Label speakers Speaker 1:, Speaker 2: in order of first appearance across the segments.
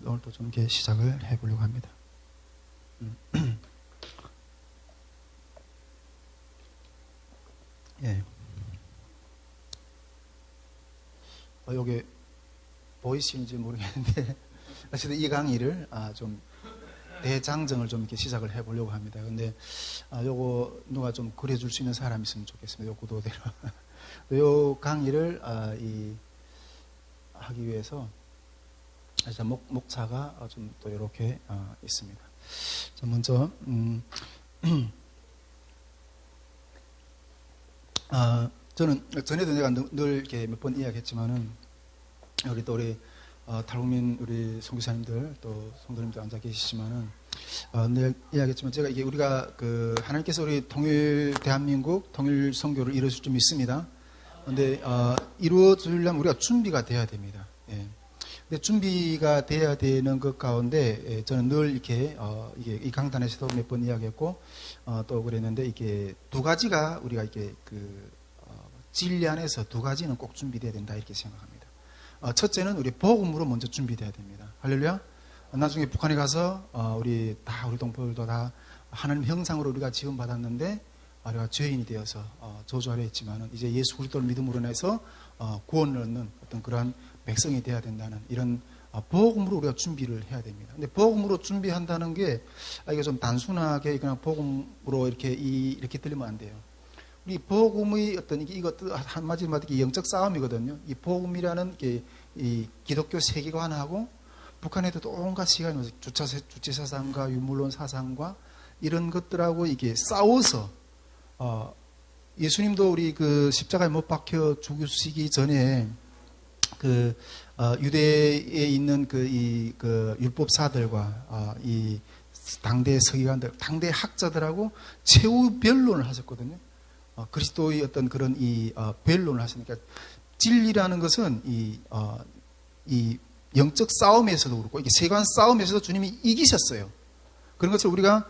Speaker 1: 오늘도 좀 이렇게 시작을 해보려고 합니다. 예. 요게 보이시는지 모르겠는데 어쨌든 이 강의를 좀 대장정을 좀 이렇게 시작을 해보려고 합니다. 근데 요거 누가 좀 그려줄 수 있는 사람이 있으면 좋겠습니다. 요 구도대로 요 강의를 하기 위해서 목차가 좀 또 이렇게 있습니다. 자, 먼저 저는 전에도 내가 늘 이렇게 몇 번 이야기했지만은 우리 탈북민 우리 선교사님들 또 성도님들 앉아 계시지만은 늘 이야기했지만 제가 이게 우리가 하나님께서 우리 통일 대한민국 통일 선교를 이루실 좀 있습니다. 근데 이루어지려면 우리가 준비가 돼야 됩니다. 예. 근데 준비가 돼야 되는 것 가운데 저는 늘 이렇게 이게 이 강단에서도 몇 번 이야기했고 또 그랬는데 이게 두 가지가 우리가 이게 진리 안에서 두 가지는 꼭 준비돼야 된다 이렇게 생각합니다. 첫째는 우리 복음으로 먼저 준비돼야 됩니다. 할렐루야. 나중에 북한에 가서 우리 동포들도 다 하나님 형상으로 우리가 지원받았는데 우리가 죄인이 되어서 저주하려 했지만은 이제 예수 그리스도를 믿음으로 인해서 구원을 얻는 어떤 그러한 백성이 되어야 된다는 이런 복음으로 우리가 준비를 해야 됩니다. 근데 복음으로 준비한다는 게 이게 좀 단순하게 그냥 복음으로 이렇게 들리면 안 돼요. 이 복음의 이것도 한마디로 말하면 영적 싸움이거든요. 이 복음이라는 이 기독교 세계관하고 북한에도 온갖 시간이 주체 사상과 유물론 사상과 이런 것들하고 이게 싸워서 예수님도 우리 십자가에 못 박혀 죽으시기 전에 유대에 있는 율법사들과 이 당대 서기관들, 당대 학자들하고 최후 변론을 하셨거든요. 그리스도의 어떤 그런 변론을 하시니까 진리라는 것은 이 영적 싸움에서도 그렇고 이게 세관 싸움에서도 주님이 이기셨어요. 그런 것을 우리가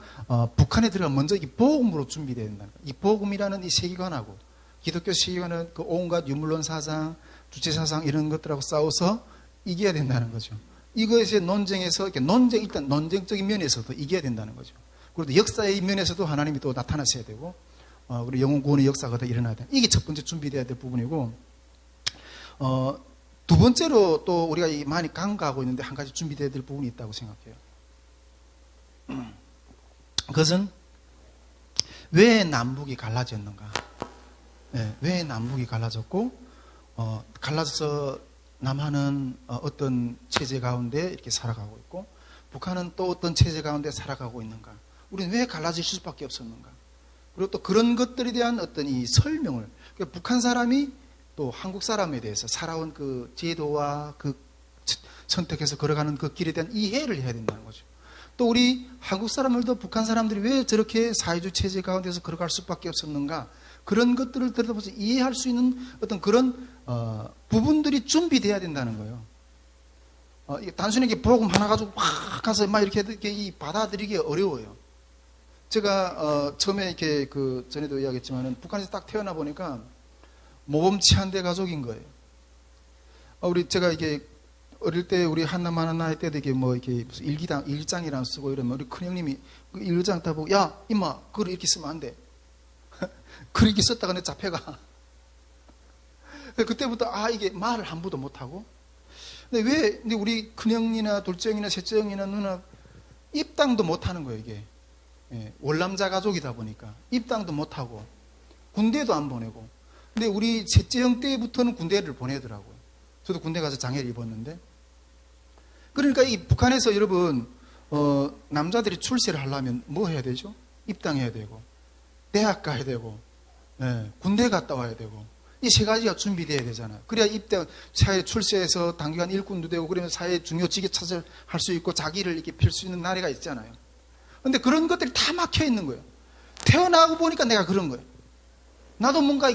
Speaker 1: 북한에 들어가 먼저 이 복음으로 준비되어야 된다는 거예요. 이 복음이라는 이 세계관하고 기독교 세계관은 온갖 유물론 사상, 주체 사상 이런 것들하고 싸워서 이겨야 된다는 거죠. 이것의 논쟁에서 일단 논쟁적인 면에서도 이겨야 된다는 거죠. 그리고 역사의 면에서도 하나님이 또 나타나셔야 되고 그리고 영혼 구원의 역사가 더 일어나야 돼. 이게 첫 번째 준비돼야 될 부분이고, 두 번째로 또 우리가 많이 간과하고 있는데 한 가지 준비돼야 될 부분이 있다고 생각해요. 그것은 왜 남북이 갈라졌는가? 네, 왜 남북이 갈라졌고, 갈라져서 남한은 어떤 체제 가운데 이렇게 살아가고 있고, 북한은 또 어떤 체제 가운데 살아가고 있는가? 우리는 왜 갈라질 수밖에 없었는가? 그리고 또 그런 것들에 대한 어떤 이 설명을, 그러니까 북한 사람이 또 한국 사람에 대해서 살아온 그 제도와 선택해서 걸어가는 그 길에 대한 이해를 해야 된다는 거죠. 또 우리 한국 사람들도 북한 사람들이 왜 저렇게 사회주의 체제 가운데서 걸어갈 수밖에 없었는가, 그런 것들을 들여다보면서 이해할 수 있는 어떤 그런 부분들이 준비돼야 된다는 거예요. 단순히 이렇게 복음 하나 가지고 막 가서 막 이렇게 받아들이기 어려워요. 제가 처음에 이렇게 전에도 이야기했지만은 북한에서 딱 태어나 보니까 모범치한대 가족인 거예요. 제가 이게 어릴 때 우리 한남 할 때도 이게 이렇게 무슨 일기장이랑 쓰고 이러면 우리 큰형님이 그 일기장 다 보고, 야 임마 글을 이렇게 쓰면 안 돼. 글 이렇게 썼다가 내 잡혀가. 그때부터 이게 말을 함부로 못 하고. 근데 우리 큰형이나 둘째형이나 셋째형이나 누나 입당도 못 하는 거예요 이게. 예, 월남자 가족이다 보니까 입당도 못 하고 군대도 안 보내고. 근데 우리 셋째 형 때부터는 군대를 보내더라고요. 저도 군대 가서 장애를 입었는데. 그러니까 이 북한에서 여러분 남자들이 출세를 하려면 뭐 해야 되죠? 입당해야 되고 대학 가야 되고 군대 갔다 와야 되고 이 세 가지가 준비돼야 되잖아요. 그래야 사회 출세해서 단기간 일꾼도 되고 그러면 사회 중요 직위 차지할 수 있고 자기를 이렇게 펼 수 있는 나래가 있잖아요. 근데 그런 것들이 다 막혀 있는 거예요. 태어나고 보니까 내가 그런 거예요. 나도 뭔가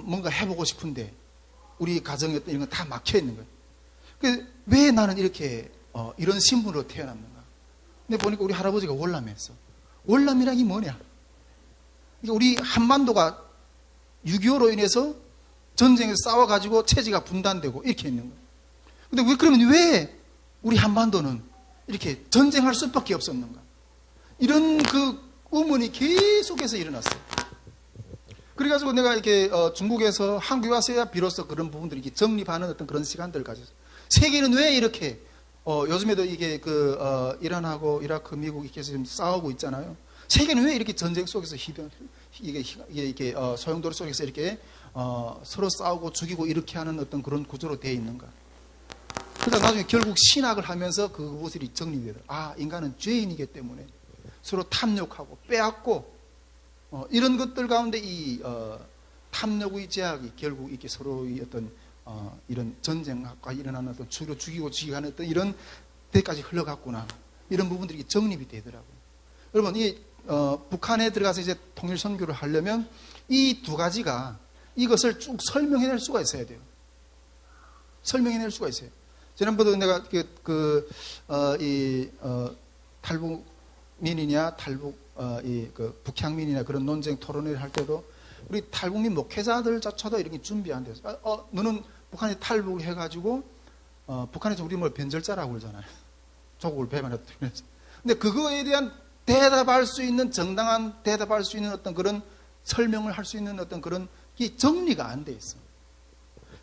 Speaker 1: 뭔가 해보고 싶은데 우리 가정이 어떤 이런 건 다 막혀 있는 거예요. 왜 나는 이렇게 이런 신분으로 태어났는가? 근데 보니까 우리 할아버지가 월남했어. 월남이란 게 뭐냐? 우리 한반도가 6.25로 인해서 전쟁에서 싸워가지고 체제가 분단되고 이렇게 있는 거예요. 근데 그러면 왜 우리 한반도는 이렇게 전쟁할 수밖에 없었는가? 이런 그 의문이 계속해서 일어났어요. 그래가지고 내가 이렇게 중국에서 한국에 와서야 비로소 그런 부분들이 이렇게 정립하는 어떤 그런 시간들을 가졌어요. 세계는 왜 이렇게 요즘에도 이게 이란하고 이라크, 미국 이렇게 지금 싸우고 있잖아요. 세계는 왜 이렇게 전쟁 속에서 이게 소용돌이 속에서 이렇게 서로 싸우고 죽이고 이렇게 하는 어떤 그런 구조로 되어 있는가? 그러다 나중에 결국 신학을 하면서 그것들이 정리되더라고요. 아, 인간은 죄인이기 때문에 서로 탐욕하고 빼앗고 이런 것들 가운데 이 탐욕의 제약이 결국 이렇게 서로의 어떤 이런 전쟁과 일어나는 어떤 주로 죽이고 지휘하는 어떤 이런 데까지 흘러갔구나. 이런 부분들이 정립이 되더라고요. 여러분, 이 북한에 들어가서 이제 통일 선교를 하려면 이 두 가지가 이것을 쭉 설명해낼 수가 있어야 돼요. 설명해낼 수가 있어요. 지난번에 내가 탈북민이냐 북향민이냐 그런 논쟁 토론회를 할 때도 우리 탈북민 목회자들조차도 이렇게 준비 안 돼서 너는 북한에 탈북을 해가지고 북한에서 우리 뭘 변절자라고 그러잖아요. 조국을 배반했다면서. 근데 그거에 대한 대답할 수 있는 정당한 대답할 수 있는 어떤 그런 설명을 할 수 있는 어떤 그런 이 정리가 안 돼 있어.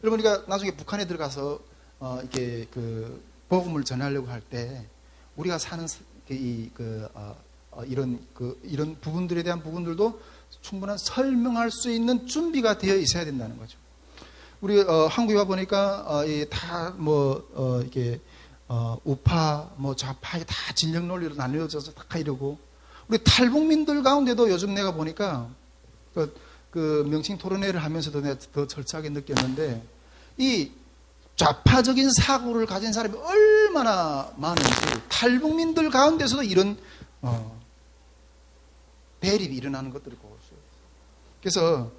Speaker 1: 여러분, 우리가 나중에 북한에 들어가서 이렇게 그 복음을 전하려고 할 때 우리가 사는 이런 부분들에 대한 부분들도 충분한 설명할 수 있는 준비가 되어 있어야 된다는 거죠. 우리 한국에 와 보니까 이렇게 우파 좌파 다 진영 논리로 나뉘어져서 다 이러고, 우리 탈북민들 가운데도 요즘 내가 보니까 그 명칭 토론회를 하면서도 내가 더 절차하게 느꼈는데, 이 좌파적인 사고를 가진 사람이 얼마나 많은지 탈북민들 가운데서도 이런 대립이 일어나는 것들을 보고 있어요. 그래서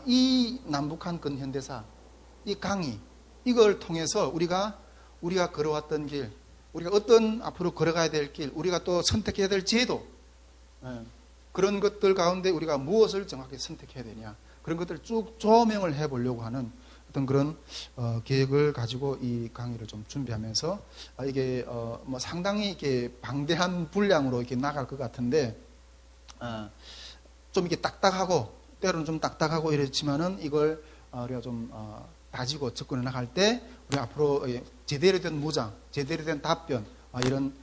Speaker 1: 이 남북한 근현대사, 이 강의, 이걸 통해서 우리가 걸어왔던 길, 우리가 어떤 앞으로 걸어가야 될 길, 우리가 또 선택해야 될 제도, 그런 것들 가운데 우리가 무엇을 정확히 선택해야 되냐, 그런 것들을 쭉 조명을 해보려고 하는 어떤 그런 계획을 가지고 이 강의를 좀 준비하면서 이게 상당히 이렇게 방대한 분량으로 이렇게 나갈 것 같은데, 좀 이렇게 딱딱하고 때로는 좀 딱딱하고 이렇지만은 이걸 우리가 좀 다지고 접근해 나갈 때 우리 앞으로 제대로 된 무장, 제대로 된 답변, 이런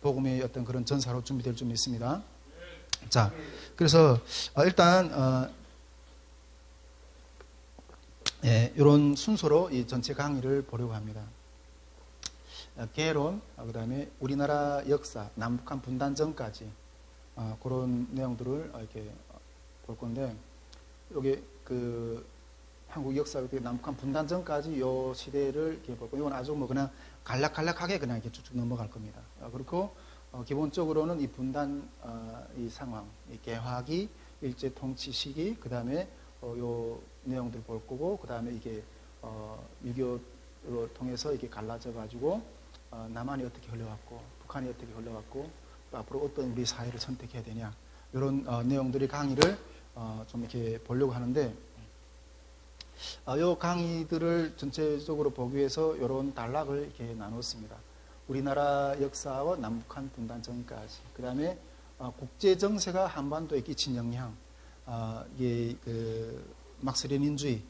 Speaker 1: 복음의 어떤 그런 전사로 준비될 좀 있습니다. 자, 그래서 일단 이런 순서로 이 전체 강의를 보려고 합니다. 개론, 그다음에 우리나라 역사, 남북한 분단 전까지 그런 내용들을 이렇게 볼 건데, 여기 그 한국 역사, 남북한 분단 전까지 요 시대를 이렇게 볼 거고, 이건 아주 그냥 간략하게 그냥 이렇게 쭉쭉 넘어갈 겁니다. 그렇고 기본적으로는 이 분단 이 상황, 이 개화기, 일제 통치 시기, 그 다음에 요 내용들 볼 거고, 그 다음에 이게 6.25를 통해서 이게 갈라져 가지고 남한이 어떻게 흘러왔고, 북한이 어떻게 흘러왔고, 또 앞으로 어떤 우리 사회를 선택해야 되냐, 이런 내용들의 강의를 좀 이렇게 보려고 하는데, 이 강의들을 전체적으로 보기 위해서 이런 단락을 이렇게 나눴습니다. 우리나라 역사와 남북한 분단 전까지, 그 다음에 국제 정세가 한반도에 끼친 영향, 이게 그 막스 레닌주의,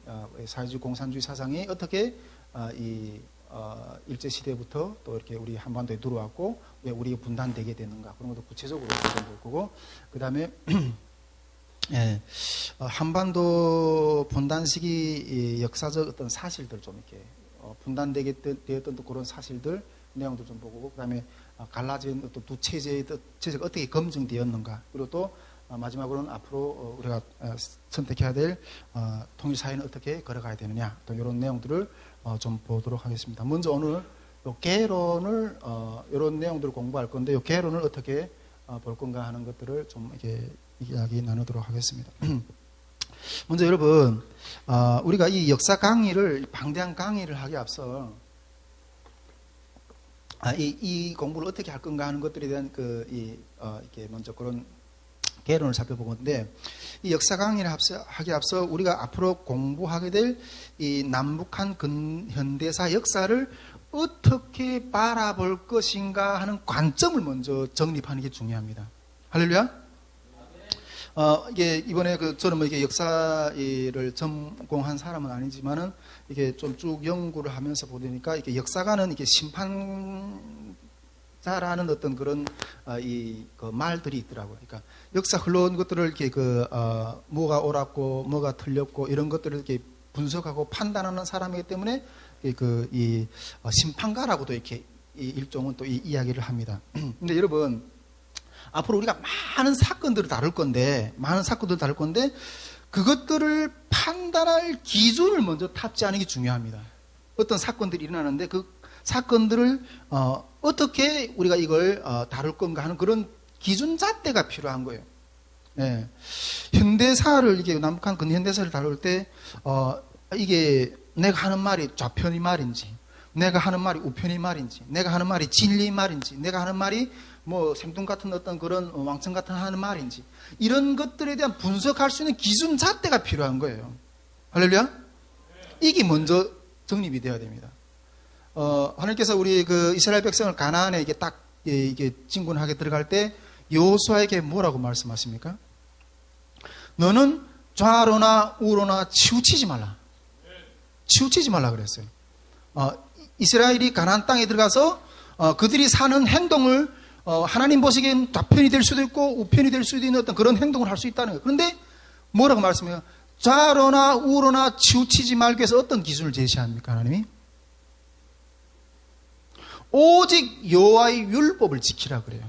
Speaker 1: 사회주의 공산주의 사상이 어떻게 이 일제 시대부터 또 이렇게 우리 한반도에 들어왔고 왜 우리가 분단되게 되는가, 그런 것도 구체적으로 볼 거고, 그 다음에 한반도 분단 시기 역사적 어떤 사실들 좀 이렇게 분단되게 되었던 또 그런 사실들 내용도 좀 보고, 그 다음에 갈라진 어떤 두 체제가 어떻게 검증되었는가, 그리고 또 마지막으로는 앞으로 우리가 선택해야 될 통일 사회는 어떻게 걸어가야 되느냐, 또 이런 내용들을 좀 보도록 하겠습니다. 먼저 오늘 요 개론을 이런 내용들을 공부할 건데, 요 개론을 어떻게 볼 건가 하는 것들을 좀 이렇게 이야기 나누도록 하겠습니다. 먼저 여러분, 우리가 이 역사 강의를, 방대한 강의를 하기 앞서 이 공부를 어떻게 할 건가 하는 것들에 대한 이렇게 먼저 그런 개론을 살펴보건데, 이 역사 강의를 하기 앞서 우리가 앞으로 공부하게 될 이 남북한 근현대사 역사를 어떻게 바라볼 것인가 하는 관점을 먼저 정립하는 게 중요합니다. 할렐루야. 이게 이번에 저는 뭐 이게 역사를 전공한 사람은 아니지만은 이게 좀 쭉 연구를 하면서 보니까 이게 역사가는 이게 심판자라는 어떤 그런 그 말들이 있더라고요. 그러니까 역사 흘러온 것들을 이렇게 뭐가 옳았고 뭐가 틀렸고 이런 것들을 이렇게 분석하고 판단하는 사람이기 때문에 이 심판가라고도 이렇게 일종은 또 이 이야기를 합니다. 근데 여러분, 앞으로 우리가 많은 사건들을 다룰 건데 그것들을 판단할 기준을 먼저 탑재하는 게 중요합니다. 어떤 사건들이 일어나는데 그 사건들을 어떻게 우리가 이걸 다룰 건가 하는 그런 기준 잣대가 필요한 거예요. 네. 현대사를 이게 남북한 근현대사를 다룰 때 이게 내가 하는 말이 좌편이 말인지, 내가 하는 말이 우편이 말인지, 내가 하는 말이 진리 말인지, 내가 하는 말이 뭐 생뚱 같은 어떤 그런 왕청 같은 하는 말인지, 이런 것들에 대한 분석할 수 있는 기준 잣대가 필요한 거예요. 할렐루야? 이게 먼저 정립이 되어야 됩니다. 하나님께서 우리 그 이스라엘 백성을 가나안에 이게 진군하게 들어갈 때 여호수아에게 뭐라고 말씀하십니까? 너는 좌로나 우로나 치우치지 말라. 치우치지 말라 그랬어요. 이스라엘이 가나안 땅에 들어가서 그들이 사는 행동을 하나님 보시기엔 좌편이 될 수도 있고 우편이 될 수도 있는 어떤 그런 행동을 할 수 있다는 거예요. 그런데 뭐라고 말씀해요? 좌로나 우로나 치우치지 말기 위해서 어떤 기준을 제시합니까, 하나님이? 오직 여호와의 율법을 지키라 그래요.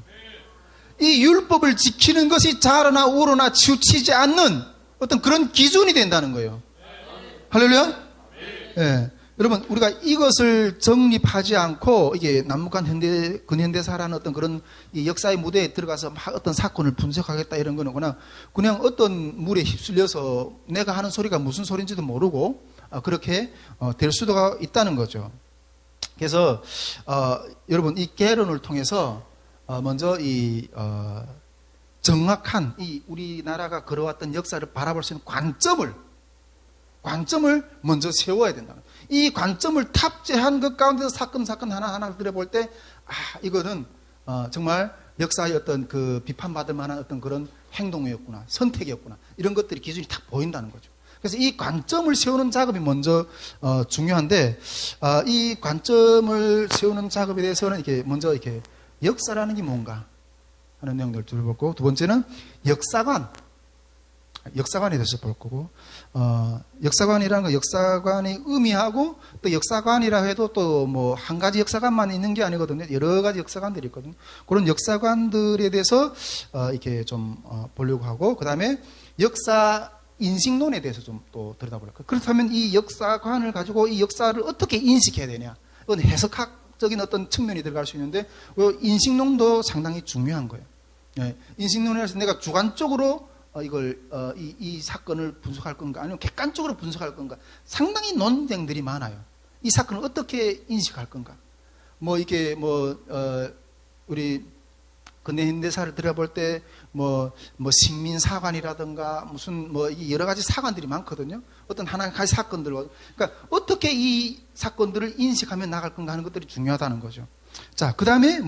Speaker 1: 이 율법을 지키는 것이 좌로나 우로나 치우치지 않는 어떤 그런 기준이 된다는 거예요. 할렐루야? 네. 여러분, 우리가 이것을 정립하지 않고 이게 남북한 근현대사라는 어떤 그런 이 역사의 무대에 들어가서 막 어떤 사건을 분석하겠다 이런 거는 그냥 어떤 물에 휩쓸려서 내가 하는 소리가 무슨 소리인지도 모르고 그렇게 될 수도 있다는 거죠. 그래서 여러분, 이 개론을 통해서 먼저 이 정확한 이 우리나라가 걸어왔던 역사를 바라볼 수 있는 관점을 먼저 세워야 된다. 이 관점을 탑재한 것 가운데서 사건 하나하나 들여볼 때, 이거는 정말 역사의 어떤 그 비판받을 만한 어떤 그런 행동이었구나, 선택이었구나, 이런 것들이 기준이 딱 보인다는 거죠. 그래서 이 관점을 세우는 작업이 먼저 중요한데, 이 관점을 세우는 작업에 대해서는 이렇게 먼저 이렇게 역사라는 게 뭔가 하는 내용들을 들어보고, 두 번째는 역사관에 대해서 볼 거고, 역사관이라는 건 역사관이 의미하고, 또 역사관이라 해도 또 뭐 한 가지 역사관만 있는 게 아니거든요. 여러 가지 역사관들이 있거든요. 그런 역사관들에 대해서 이렇게 좀 보려고 하고, 그 다음에 역사 인식론에 대해서 좀 또 들여다볼 거예요. 그렇다면 이 역사관을 가지고 이 역사를 어떻게 인식해야 되냐? 이건 해석학적인 어떤 측면이 들어갈 수 있는데, 인식론도 상당히 중요한 거예요. 네. 인식론에서 내가 주관적으로 이 사건을 분석할 건가, 아니면 객관적으로 분석할 건가, 상당히 논쟁들이 많아요. 이 사건을 어떻게 인식할 건가. 우리 근대현대사를 들어볼 때, 식민사관이라든가, 무슨, 여러 가지 사관들이 많거든요. 어떤 하나가지 사건들. 그러니까, 어떻게 이 사건들을 인식하며 나갈 건가 하는 것들이 중요하다는 거죠. 자, 그 다음에,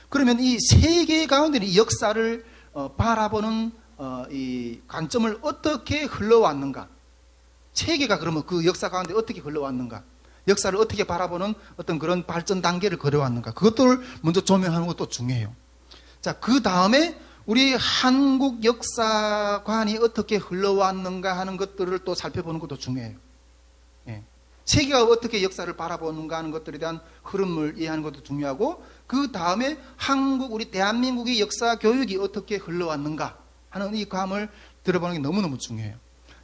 Speaker 1: 그러면 이 세계 가운데 이 역사를 바라보는 이 관점을 어떻게 흘러왔는가? 세계가 그러면 그 역사 가운데 어떻게 흘러왔는가? 역사를 어떻게 바라보는 어떤 그런 발전 단계를 걸어왔는가? 그것들을 먼저 조명하는 것도 중요해요. 자, 그 다음에 우리 한국 역사관이 어떻게 흘러왔는가 하는 것들을 또 살펴보는 것도 중요해요. 예. 세계가 어떻게 역사를 바라보는가 하는 것들에 대한 흐름을 이해하는 것도 중요하고, 그 다음에 우리 대한민국의 역사 교육이 어떻게 흘러왔는가 하는 이 감을 들어보는 게 너무너무 중요해요.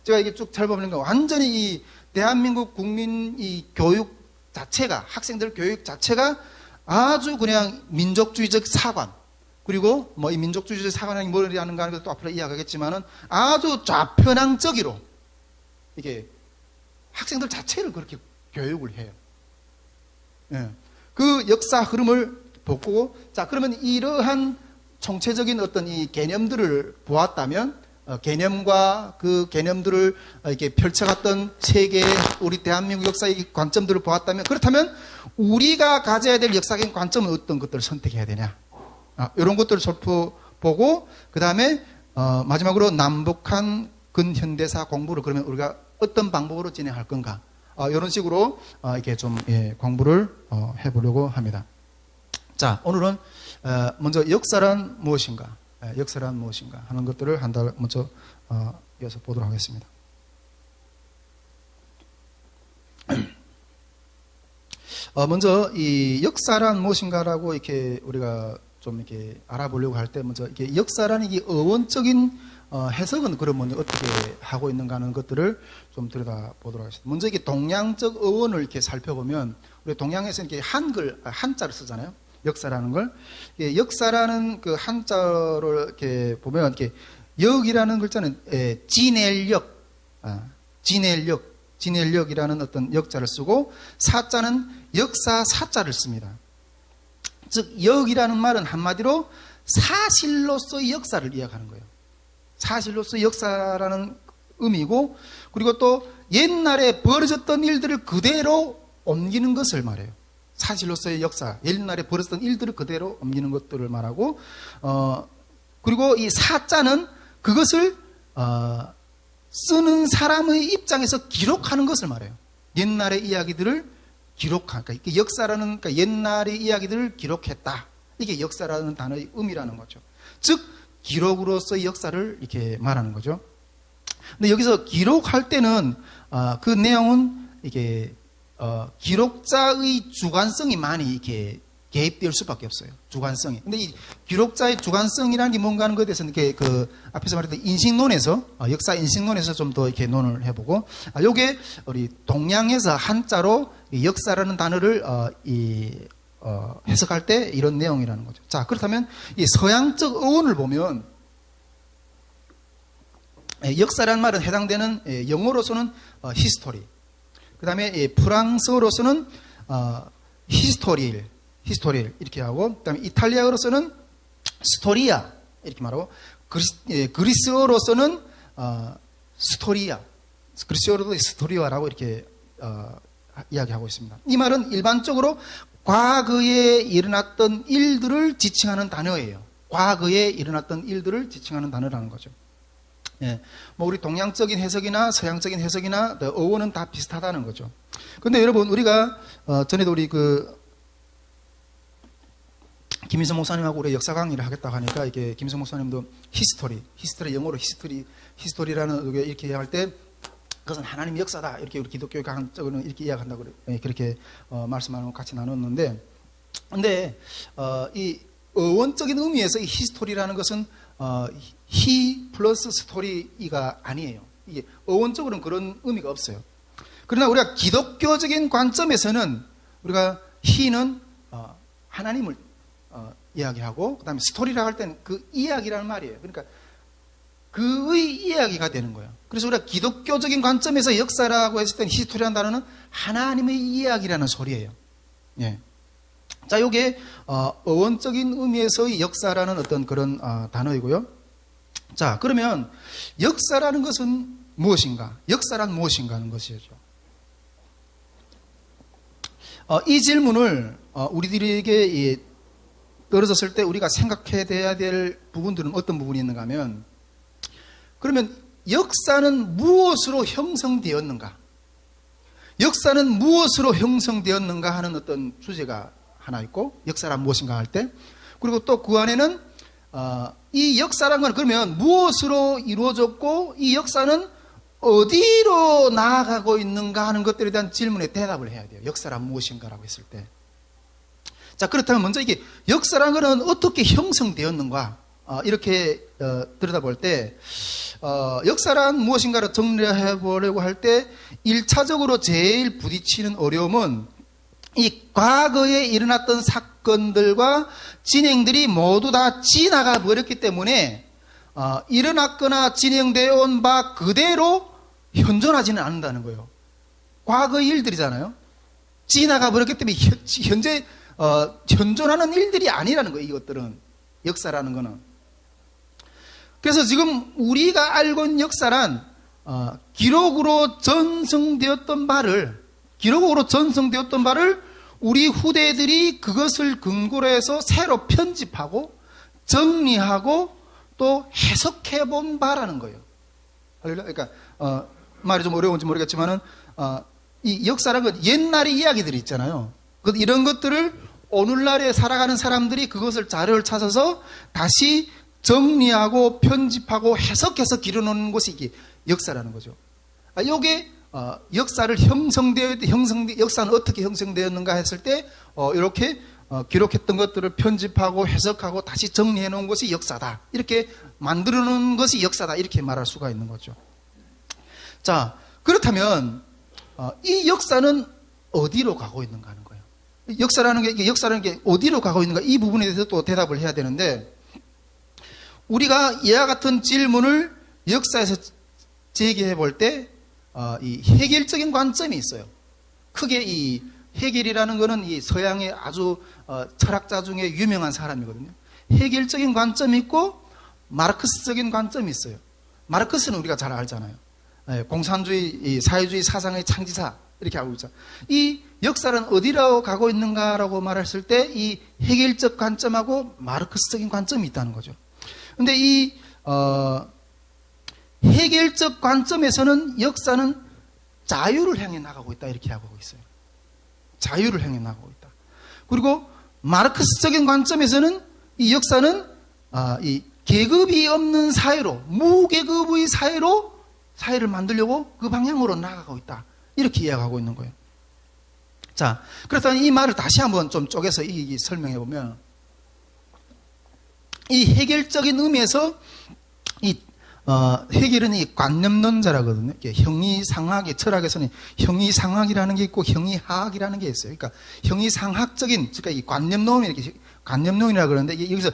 Speaker 1: 제가 이게 쭉 살펴보니까 완전히 이 대한민국 국민 이 교육 자체가, 학생들 교육 자체가 아주 그냥 민족주의적 사관, 그리고 이 민족주의적 사관이 뭐라는가 하는 것도 앞으로 이야기하겠지만은 아주 좌편향적으로 이게 학생들 자체를 그렇게 교육을 해요. 예. 그 역사 흐름을 보고, 자, 그러면 이러한 총체적인 어떤 이 개념들을 보았다면 개념과 그 개념들을 이렇게 펼쳐갔던 세계 우리 대한민국 역사의 관점들을 보았다면 그렇다면 우리가 가져야 될 역사적인 관점은 어떤 것들을 선택해야 되냐 이런 것들을 살펴보고 그 다음에 마지막으로 남북한 근현대사 공부를 그러면 우리가 어떤 방법으로 진행할 건가 이런 식으로 이렇게 좀 공부를 해보려고 합니다. 자, 오늘은 먼저 역사란 무엇인가 하는 것들을 한 달 먼저 이어서 보도록 하겠습니다. 먼저 이 역사란 무엇인가라고 이렇게 우리가 좀 이렇게 알아보려고 할 때 먼저 이게 역사라는 이 어원적인 해석은 그러면 어떻게 하고 있는가 하는 것들을 좀 들여다보도록 하겠습니다. 먼저 이게 동양적 어원을 이렇게 살펴보면 우리 동양에서는 이렇게 한자를 쓰잖아요. 역사라는 걸. 역사라는 그 한자를 이렇게 보면 이렇게 역이라는 글자는 진헬력이라는 어떤 역자를 쓰고 사자는 역사 사자를 씁니다. 즉 역이라는 말은 한마디로 사실로서의 역사를 이야기하는 거예요. 사실로서의 역사라는 의미고 그리고 또 옛날에 벌어졌던 일들을 그대로 옮기는 것을 말해요. 사실로서의 역사, 옛날에 벌어졌던 일들을 그대로 옮기는 것들을 말하고 그리고 이 사자는 그것을 쓰는 사람의 입장에서 기록하는 것을 말해요. 옛날의 이야기들을 기록하니까 그러니까 역사라는 그러니까 옛날의 이야기들을 기록했다. 이게 역사라는 단어의 의미라는 거죠. 즉 기록으로서의 역사를 이렇게 말하는 거죠. 근데 여기서 기록할 때는 그 내용은 이게 기록자의 주관성이 많이 이렇게 개입될 수밖에 없어요. 주관성이. 근데 이 기록자의 주관성이라는 게 뭔가 하는 것에 대해서는 이렇게 그 앞에서 말했던 인식론에서 역사 인식론에서 좀 더 이렇게 논을 해보고 요게 우리 동양에서 한자로 역사라는 단어를 해석할 때 이런 내용이라는 거죠. 자, 그렇다면 이 서양적 어원을 보면 역사라는 말은 해당되는 영어로서는 히스토리. 그 다음에 프랑스어로서는 히스토리일 이렇게 하고 그 다음에 이탈리아어로서는 스토리아 이렇게 말하고 그리스어로서는 스토리아 그리스어로도 스토리아라고 이렇게 이야기하고 있습니다. 이 말은 일반적으로 과거에 일어났던 일들을 지칭하는 단어예요. 과거에 일어났던 일들을 지칭하는 단어라는 거죠. 예, 뭐 우리 동양적인 해석이나 서양적인 해석이나 어원은 다 비슷하다는 거죠. 근데 여러분 우리가 전에도 우리 그 김인성 목사님하고 우리 역사 강의를 하겠다고 하니까 이게 김인성 목사님도 히스토리 영어로 히스토리라는 이렇게 이야기할 때 그것은 하나님의 역사다 이렇게 우리 기독교 강적으로는 이렇게 이야기한다고 그렇게 말씀하는 거 같이 나눴는데, 근데 이 어원적인 의미에서 이 히스토리라는 것은 히 플러스 스토리가 아니에요. 이게 어원적으로는 그런 의미가 없어요. 그러나 우리가 기독교적인 관점에서는 우리가 히는 하나님을 이야기하고 그 다음에 스토리라고 할 때는 그 이야기라는 말이에요. 그러니까 그의 이야기가 되는 거예요. 그래서 우리가 기독교적인 관점에서 역사라고 했을 때는 히스토리라는 단어는 하나님의 이야기라는 소리예요. 예. 자, 요게 어원적인 의미에서의 역사라는 어떤 그런 단어이고요. 자, 그러면 역사라는 것은 무엇인가? 역사란 무엇인가 하는 것이죠. 이 질문을 우리들에게 떨어졌을 때 우리가 생각해야 될 부분들은 어떤 부분이 있는가 하면, 그러면 역사는 무엇으로 형성되었는가? 역사는 무엇으로 형성되었는가 하는 어떤 주제가 하나 있고, 역사란 무엇인가 할 때, 그리고 또 그 안에는 이 역사란 건 그러면 무엇으로 이루어졌고 이 역사는 어디로 나아가고 있는가 하는 것들에 대한 질문에 대답을 해야 돼요. 역사란 무엇인가라고 했을 때. 자, 그렇다면 먼저 이게 역사란 것은 어떻게 형성되었는가 이렇게 들여다볼 때 역사란 무엇인가를 정리해 보려고 할 때 1차적으로 제일 부딪히는 어려움은 이 과거에 일어났던 사건들과 진행들이 모두 다 지나가 버렸기 때문에 일어났거나 진행되어 온 바 그대로 현존하지는 않는다는 거예요. 과거의 일들이잖아요. 지나가 버렸기 때문에 현재 현존하는 일들이 아니라는 거예요. 이것들은 역사라는 거는. 그래서 지금 우리가 알고 있는 역사란 기록으로 전승되었던 바를 우리 후대들이 그것을 근거로 해서 새로 편집하고 정리하고 또 해석해 본 바라는 거예요. 그러니까 말이 좀 어려운지 모르겠지만은 이 역사라는 건 옛날의 이야기들이 있잖아요. 이런 것들을 오늘날에 살아가는 사람들이 그것을 자료를 찾아서 다시 정리하고 편집하고 해석해서 기려놓는 것이 이게 역사라는 거죠. 이게 역사를 역사는 어떻게 형성되었는가 했을 때 이렇게 기록했던 것들을 편집하고 해석하고 다시 정리해 놓은 것이 역사다. 이렇게 만들어 놓은 것이 역사다. 이렇게 말할 수가 있는 거죠. 자, 그렇다면 이 역사는 어디로 가고 있는가 하는 거예요. 역사라는 게 어디로 가고 있는가, 이 부분에 대해서 또 대답을 해야 되는데, 우리가 이와 같은 질문을 역사에서 제기해 볼 때 이 해결적인 관점이 있어요. 크게 이 해겔이라는 것은 이 서양의 아주 철학자 중에 유명한 사람이거든요. 해결적인 관점이 있고 마르크스적인 관점이 있어요. 마르크스는 우리가 잘 알잖아요. 공산주의, 사회주의 사상의 창지사 이렇게 알고 있죠. 이 역사는 어디로 가고 있는가라고 말했을 때 이 해결적 관점하고 마르크스적인 관점이 있다는 거죠. 근데 이 해결적 관점에서는 역사는 자유를 향해 나가고 있다 이렇게 하고 있어요. 자유를 향해 나가고 있다. 그리고 마르크스적인 관점에서는 이 역사는 이 계급이 없는 사회로, 무계급의 사회를 만들려고 그 방향으로 나가고 있다. 이렇게 이야기하고 있는 거예요. 자, 그렇다면 이 말을 다시 한번 좀 쪼개서 설명해 보면, 이 해결적인 의미에서 해결은 이 관념론자라거든요. 형이상학의 철학에서는 형이상학이라는 게 있고 형이하학이라는 게 있어요. 그러니까 형이상학적인, 그러니까 이 관념론이라고 그러는데, 여기서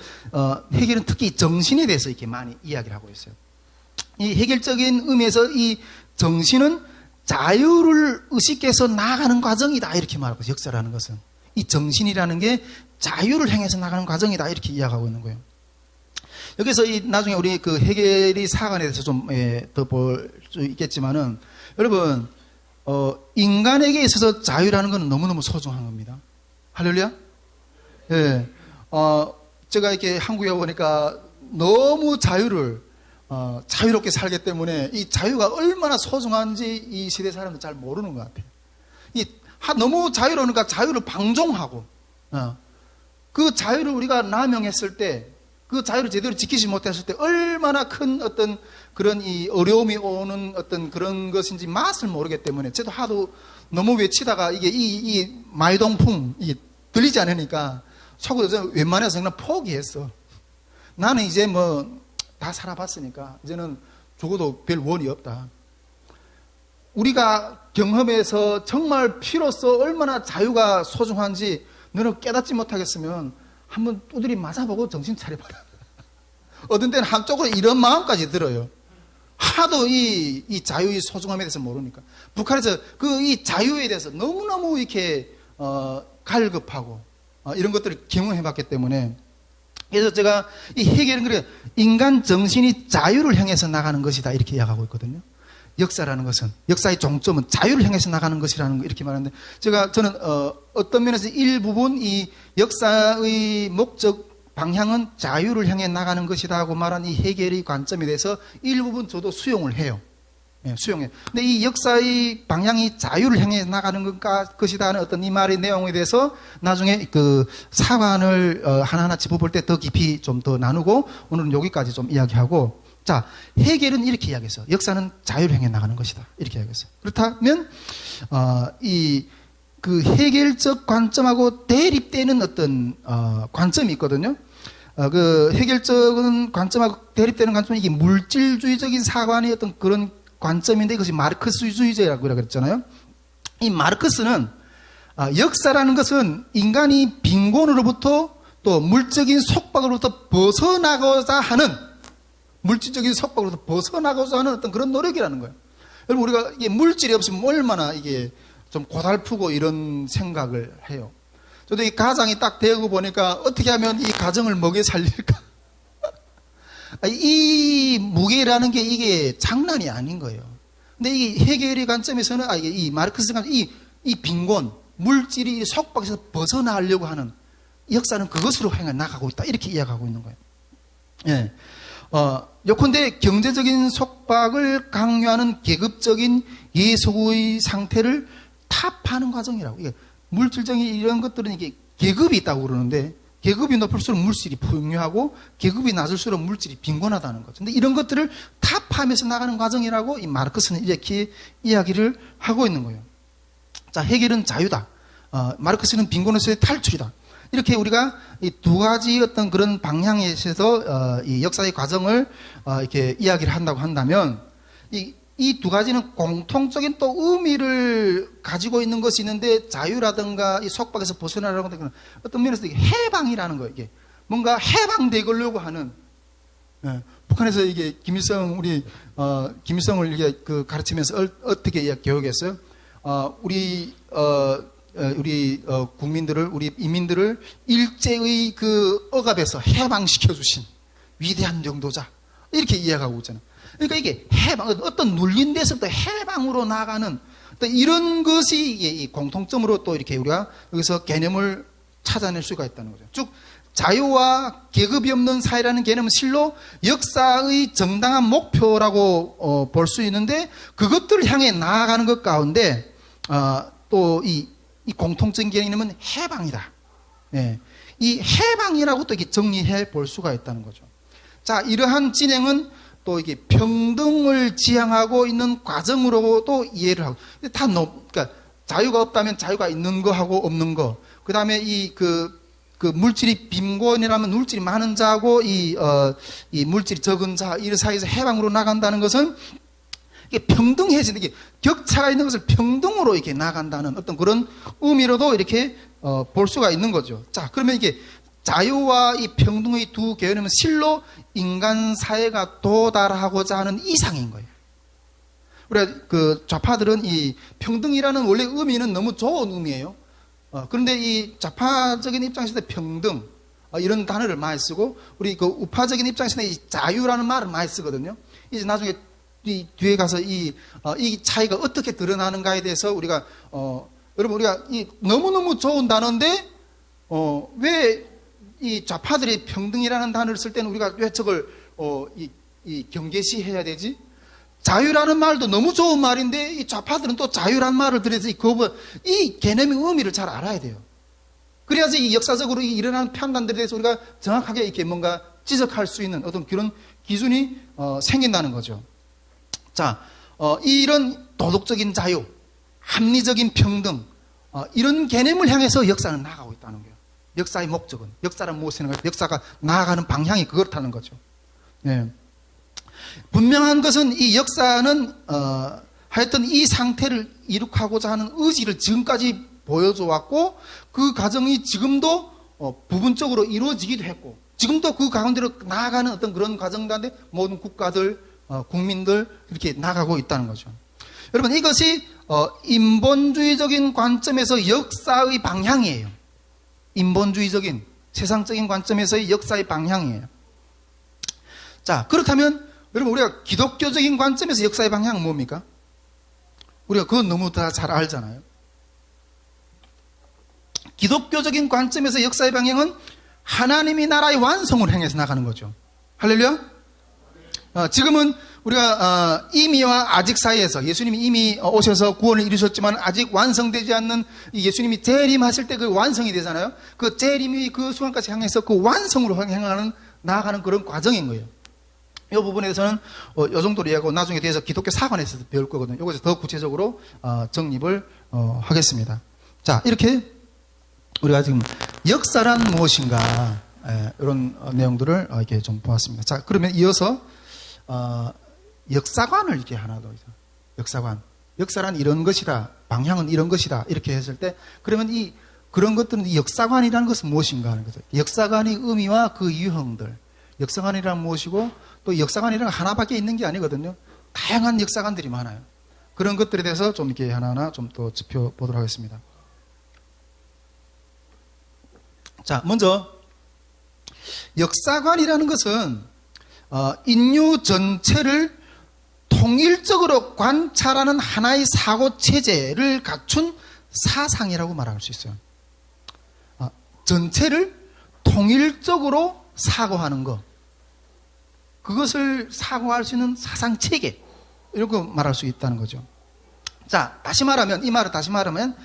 Speaker 1: 해결은 특히 정신에 대해서 이렇게 많이 이야기를 하고 있어요. 이 해결적인 의미에서 이 정신은 자유를 의식해서 나아가는 과정이다 이렇게 말하고 있어요. 역사라는 것은 이 정신이라는 게 자유를 향해서 나가는 과정이다 이렇게 이야기하고 있는 거예요. 여기서 나중에 우리 그 해겔이 사관에 대해서 좀 더 볼 수 있겠지만은, 여러분 인간에게 있어서 자유라는 건 너무너무 소중한 겁니다. 할렐루야. 예. 제가 이렇게 한국에 보니까 너무 자유롭게 살기 때문에 이 자유가 얼마나 소중한지 이 시대 사람들 잘 모르는 것 같아요. 너무 자유로우니까 자유를 방종하고, 그 자유를 우리가 남용했을 때, 그 자유를 제대로 지키지 못했을 때 얼마나 큰 어떤 그런 이 어려움이 오는 어떤 그런 것인지 맛을 모르기 때문에, 저도 하도 너무 외치다가 이게 이 마이동풍 들리지 않으니까 속으로 웬만해서 그냥 포기했어. 나는 이제 뭐 다 살아봤으니까 이제는 죽어도 별 원이 없다. 우리가 경험해서 정말 피로써 얼마나 자유가 소중한지 너는 깨닫지 못하겠으면 한번 두드리 맞아보고 정신 차려봐라. 어떤 때는 한쪽으로 이런 마음까지 들어요. 하도 이 자유의 소중함에 대해서 모르니까. 북한에서 이 자유에 대해서 너무너무 이렇게 갈급하고 이런 것들을 경험해봤기 때문에, 그래서 제가 이 해결은 그래, 인간 정신이 자유를 향해서 나가는 것이다 이렇게 이야기하고 있거든요. 역사라는 것은, 역사의 종점은 자유를 향해서 나가는 것이라는 거 이렇게 말하는데, 저는 어떤 면에서 일부분 이 역사의 목적 방향은 자유를 향해 나가는 것이다 하고 말한 이 해결의 관점에 대해서 일부분 저도 수용을 해요. 수용해요. 근데 이 역사의 방향이 자유를 향해 나가는 것이다 하는 어떤 이 말의 내용에 대해서 나중에 그 사관을 하나하나 짚어볼 때 더 깊이 좀 더 나누고, 오늘은 여기까지 좀 이야기하고, 자, 해겔은 이렇게 이야기했어. 역사는 자유를 향해 나가는 것이다. 이렇게 이야기했어. 그렇다면, 그 해겔적 관점하고 대립되는 어떤, 관점이 있거든요. 그 해겔적인 관점하고 대립되는 관점은 이게 물질주의적인 사관의 어떤 그런 관점인데, 이것이 마르크스주의자라고 그랬잖아요. 이 마르크스는, 역사라는 것은 인간이 빈곤으로부터 또 물적인 속박으로부터 벗어나고자 하는, 물질적인 속박으로부터 벗어나고자 하는 어떤 그런 노력이라는 거예요. 여러분, 우리가 이게 물질이 없으면 얼마나 이게 좀 고달프고 이런 생각을 해요. 저도 이 가장이 딱 되고 보니까 어떻게 하면 이 가정을 먹여 살릴까? 이 무게라는 게 이게 장난이 아닌 거예요. 근데 이 해결의 관점에서는 이 마르크스 관점, 이 빈곤, 물질이 속박에서 벗어나려고 하는 역사는 그것으로 향해 나가고 있다. 이렇게 이야기하고 있는 거예요. 예. 요컨대 경제적인 속박을 강요하는 계급적인 예속의 상태를 타파하는 과정이라고. 이게 물질적인 이런 것들은 이게 계급이 있다고 그러는데, 계급이 높을수록 물질이 풍요하고 계급이 낮을수록 물질이 빈곤하다는 거죠. 근데 이런 것들을 타파하면서 나가는 과정이라고 이 마르크스는 이렇게 이야기를 하고 있는 거예요. 자, 해결은 자유다. 마르크스는 빈곤에서의 탈출이다. 이렇게 우리가 이 두 가지 어떤 그런 방향에 있어서 이 역사의 과정을 이렇게 이야기를 한다고 한다면, 이 두 가지는 공통적인 또 의미를 가지고 있는 것이 있는데, 자유라든가 이 속박에서 벗어나라고 하는 어떤 면에서 이게 해방이라는 거예요. 이게 뭔가 해방되려고 하는, 북한에서 이게 김일성을 이게 그 가르치면서 어떻게 교육했어요? 우리 국민들을, 우리 이민들을 일제의 그 억압에서 해방시켜 주신 위대한 영도자, 이렇게 이야기하고 있잖아요. 그러니까 이게 해방, 어떤 눌린 데서부터 해방으로 나가는 이런 것이 이 공통점으로 또 이렇게 우리가 여기서 개념을 찾아낼 수가 있다는 거죠. 즉, 자유와 계급이 없는 사회라는 개념은 실로 역사의 정당한 목표라고 볼 수 있는데, 그것들을 향해 나아가는 것 가운데 또 이 공통적인 개념은 해방이다. 네. 이 해방이라고 또 이렇게 정리해 볼 수가 있다는 거죠. 자, 이러한 진행은 또 이게 평등을 지향하고 있는 과정으로도 이해를 하고, 그러니까 자유가 없다면 자유가 있는 거하고 없는 거, 그 다음에 그 물질이 빈곤이라면 물질이 많은 자하고 이 물질이 적은 자, 이 사이에서 해방으로 나간다는 것은 이게 평등해지는, 이게 격차가 있는 것을 평등으로 이렇게 나간다는 어떤 그런 의미로도 이렇게 볼 수가 있는 거죠. 자, 그러면 이게 자유와 이 평등의 두 개념은 실로 인간 사회가 도달하고자 하는 이상인 거예요. 우리가 그 좌파들은 이 평등이라는 원래 의미는 너무 좋은 의미예요. 그런데 이 좌파적인 입장에서 평등, 이런 단어를 많이 쓰고, 우리 그 우파적인 입장에서는 이 자유라는 말을 많이 쓰거든요. 이제 나중에 이 뒤에 가서 이 차이가 어떻게 드러나는가에 대해서 우리가, 여러분, 우리가 이 너무너무 좋은 단어인데, 왜 이 좌파들이 평등이라는 단어를 쓸 때는 우리가 왜 저걸, 경계시해야 되지? 자유라는 말도 너무 좋은 말인데, 이 좌파들은 또 자유라는 말을 들여서 이 개념의 의미를 잘 알아야 돼요. 그래야지 이 역사적으로 일어나는 판단들에 대해서 우리가 정확하게 이렇게 뭔가 지적할 수 있는 어떤 그런 기준이 생긴다는 거죠. 자, 이런 도덕적인 자유, 합리적인 평등, 이런 개념을 향해서 역사는 나아가고 있다는 거예요. 역사의 목적은, 역사란 무엇이냐, 역사가 나아가는 방향이 그렇다는 거죠. 네. 분명한 것은 이 역사는 하여튼 이 상태를 이룩하고자 하는 의지를 지금까지 보여줘 왔고, 그 과정이 지금도 부분적으로 이루어지기도 했고, 지금도 그 가운데로 나아가는 어떤 그런 과정 가운데 모든 국가들, 국민들 이렇게 나가고 있다는 거죠. 여러분, 이것이 인본주의적인 관점에서 역사의 방향이에요. 인본주의적인 세상적인 관점에서의 역사의 방향이에요. 자, 그렇다면 여러분, 우리가 기독교적인 관점에서 역사의 방향은 뭡니까? 우리가 그건 너무 다 잘 알잖아요. 기독교적인 관점에서 역사의 방향은 하나님의 나라의 완성을 향해서 나가는 거죠. 할렐루야? 지금은 우리가 이미와 아직 사이에서, 예수님이 이미 오셔서 구원을 이루셨지만 아직 완성되지 않는 예수님이 재림하실 때 그 완성이 되잖아요. 그 재림이 그 순간까지 향해서 그 완성으로 나아가는 그런 과정인 거예요. 이 부분에 대해서는 이 정도로 이해하고 나중에 대해서 기독교 사관에서 배울 거거든요. 이것에서 더 구체적으로 정립을 하겠습니다. 자, 이렇게 우리가 지금 역사란 무엇인가, 이런 내용들을 이렇게 좀 보았습니다. 자, 그러면 이어서 역사관을 이렇게 하나 더 있어요. 역사관. 역사란 이런 것이다. 방향은 이런 것이다. 이렇게 했을 때, 그러면 그런 것들은 이 역사관이라는 것은 무엇인가 하는 거죠. 역사관의 의미와 그 유형들. 역사관이란 무엇이고, 또 역사관이란 하나밖에 있는 게 아니거든요. 다양한 역사관들이 많아요. 그런 것들에 대해서 좀 이렇게 하나하나 좀 더 짚어보도록 하겠습니다. 자, 먼저 역사관이라는 것은 인류 전체를 통일적으로 관찰하는 하나의 사고 체제를 갖춘 사상이라고 말할 수 있어요. 전체를 통일적으로 사고하는 것, 그것을 사고할 수 있는 사상 체계, 이렇게 말할 수 있다는 거죠. 자, 다시 말하면, 이 말을 다시 말하면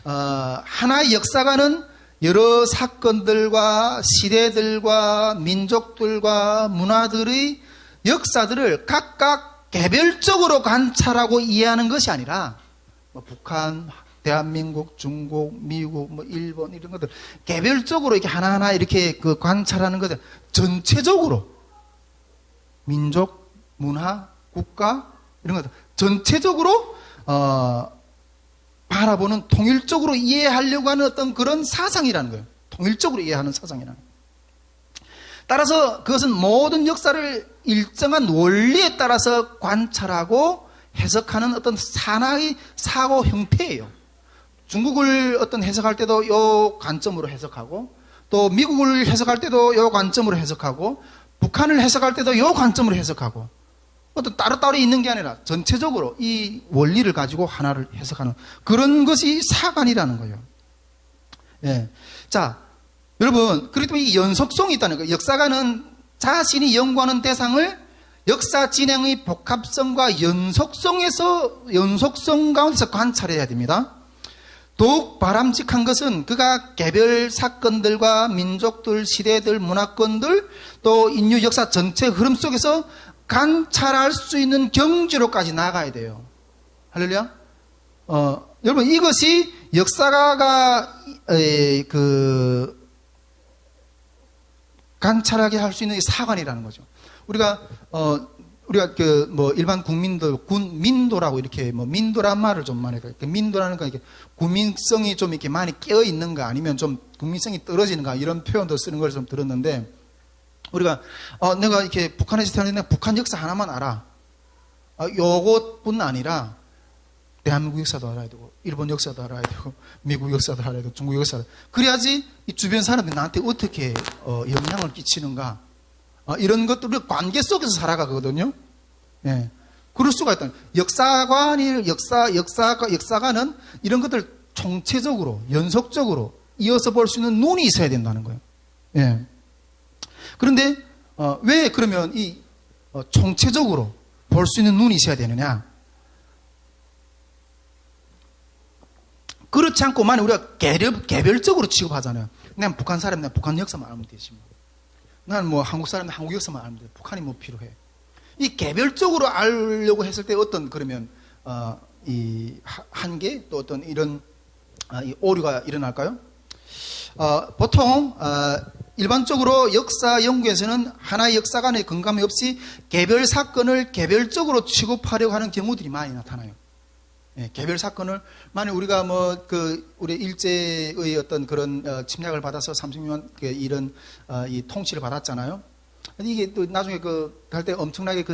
Speaker 1: 하나의 역사관은 여러 사건들과 시대들과 민족들과 문화들의 역사들을 각각 개별적으로 관찰하고 이해하는 것이 아니라 북한, 대한민국, 중국, 미국, 일본 이런 것들 개별적으로 이렇게 하나하나 이렇게 관찰하는 것들 전체적으로 민족, 문화, 국가 이런 것들 전체적으로 바라보는 통일적으로 이해하려고 하는 어떤 그런 사상이라는 거예요. 통일적으로 이해하는 사상이라는 거예요. 따라서 그것은 모든 역사를 일정한 원리에 따라서 관찰하고 해석하는 어떤 하나의 사고 형태예요. 중국을 어떤 해석할 때도 요 관점으로 해석하고, 또 미국을 해석할 때도 요 관점으로 해석하고, 북한을 해석할 때도 요 관점으로 해석하고, 어떤 따로따로 있는 게 아니라 전체적으로 이 원리를 가지고 하나를 해석하는 그런 것이 사관이라는 거예요. 예. 자, 여러분, 그렇기 때문에 이 연속성이 있다는 거예요. 역사가는 자신이 연구하는 대상을 역사 진행의 복합성과 연속성 가운데서 관찰해야 됩니다. 더욱 바람직한 것은 그가 개별 사건들과 민족들, 시대들, 문화권들, 또 인류 역사 전체 흐름 속에서 관찰할 수 있는 경지로까지 나가야 돼요. 할렐루야. 여러분, 이것이 역사가가 관찰하게 할 수 있는 사관이라는 거죠. 우리가 일반 국민들, 민도라고 이렇게, 민도란 말을 좀 많이 해요. 민도라는 건 이렇게 국민성이 좀 이렇게 많이 깨어 있는가, 아니면 좀 국민성이 떨어지는가, 이런 표현도 쓰는 걸 좀 들었는데, 우리가, 내가 이렇게 북한에서 태어났는데 북한 역사 하나만 알아. 요것뿐 아니라, 대한민국 역사도 알아야 되고, 일본 역사도 알아야 되고, 미국 역사도 알아야 되고, 중국 역사도. 그래야지 이 주변 사람들이 나한테 어떻게, 영향을 끼치는가. 이런 것들을 관계 속에서 살아가거든요. 예. 그럴 수가 있다. 역사가는 이런 것들 총체적으로, 연속적으로 이어서 볼 수 있는 눈이 있어야 된다는 거예요. 예. 그런데, 왜 그러면 총체적으로 볼 수 있는 눈이 있어야 되느냐? 그렇지 않고, 만약 우리가 개별적으로 취급하잖아요. 난 북한 사람이면 북한 역사만 알면 되지. 난 한국 사람이면 한국 역사만 알면 돼. 북한이 필요해. 이 개별적으로 알려고 했을 때 어떤, 그러면, 이 한계, 또 어떤 이런, 이 오류가 일어날까요? 보통, 일반적으로 역사 연구에서는 하나의 역사관의 근감이 없이 개별 사건을 개별적으로 취급하려고 하는 경우들이 많이 나타나요. 예, 개별 사건을, 만약 우리가 우리 일제의 어떤 그런 침략을 받아서 30년 이런 이 통치를 받았잖아요. 이게 또 나중에 할 때 엄청나게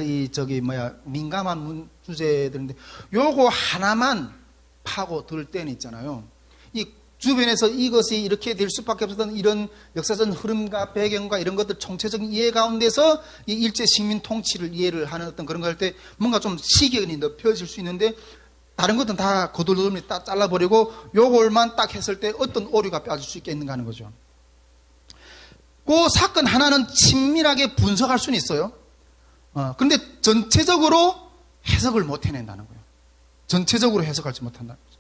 Speaker 1: 민감한 주제들인데, 요거 하나만 파고 들 때는 있잖아요. 이 주변에서 이것이 이렇게 될 수밖에 없었던 이런 역사적 흐름과 배경과 이런 것들 총체적인 이해 가운데서 이 일제 식민 통치를 이해를 하는 어떤 그런 거 할 때 뭔가 좀 시견이 넓혀질 수 있는데, 다른 것은 다 거들거들이 딱 잘라버리고 요걸만 딱 했을 때 어떤 오류가 빠질 수 있겠는가 하는 거죠. 그 사건 하나는 친밀하게 분석할 수는 있어요. 그런데 전체적으로 해석을 못 해낸다는 거예요. 전체적으로 해석하지 못한다는 거죠.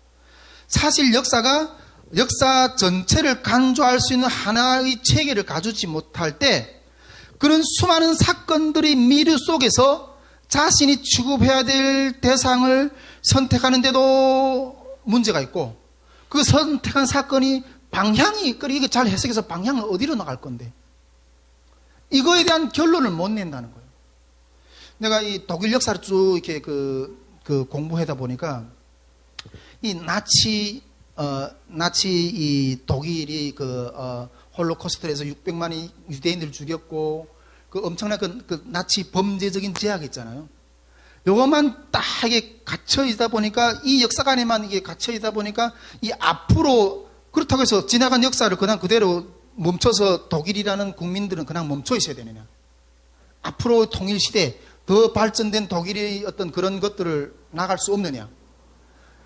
Speaker 1: 사실 역사 전체를 간주할 수 있는 하나의 체계를 가지지 못할 때, 그런 수많은 사건들의 미르 속에서 자신이 취급해야 될 대상을 선택하는데도 문제가 있고, 그 선택한 사건이 이게 잘 해석해서 방향을 어디로 나갈 건데, 이거에 대한 결론을 못 낸다는 거예요. 내가 이 독일 역사를 쭉 이렇게 공부하다 보니까, 이 나치 이 독일이 홀로코스트에서 600만의 유대인들을 죽였고, 엄청난 나치 범죄적인 제약 있잖아요. 요것만 딱 이게 갇혀있다 보니까, 이 역사관에만 이게 갇혀있다 보니까, 이 앞으로, 그렇다고 해서 지나간 역사를 그냥 그대로 멈춰서 독일이라는 국민들은 그냥 멈춰 있어야 되느냐? 앞으로 통일 시대 더 발전된 독일의 어떤 그런 것들을 나갈 수 없느냐?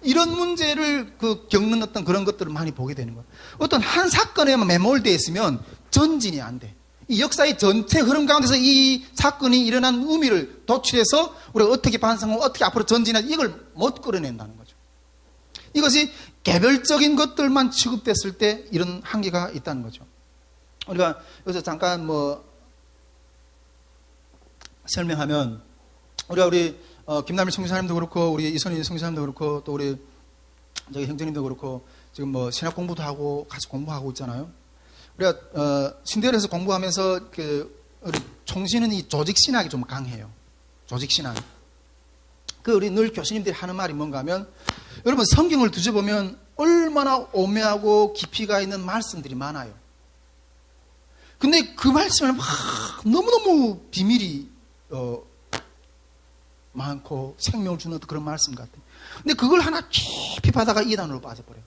Speaker 1: 이런 문제를 겪는 어떤 그런 것들을 많이 보게 되는 거예요. 어떤 한 사건에만 매몰되어 있으면 전진이 안 돼. 이 역사의 전체 흐름 가운데서 이 사건이 일어난 의미를 도출해서 우리가 어떻게 반성하고 어떻게 앞으로 전진하지 이걸 못 끌어낸다는 거죠. 이것이 개별적인 것들만 취급됐을 때 이런 한계가 있다는 거죠. 우리가 여기서 잠깐 설명하면 우리 김남일 선교사님도 그렇고 우리 이선희 선교사님도 그렇고 또 우리 저기 형제님도 그렇고 지금 신학 공부도 하고 같이 공부하고 있잖아요. 우리가 신대에서 공부하면서 우리 총신은 이 조직 신학이 좀 강해요. 조직 신학. 우리 늘 교수님들이 하는 말이 뭔가 하면 여러분 성경을 뒤져보면 얼마나 오묘하고 깊이가 있는 말씀들이 많아요. 근데 그 말씀을 막 너무너무 비밀이 많고 생명을 주는 그런 말씀 같아요. 근데 그걸 하나 깊이 받아가 이단으로 빠져버려요.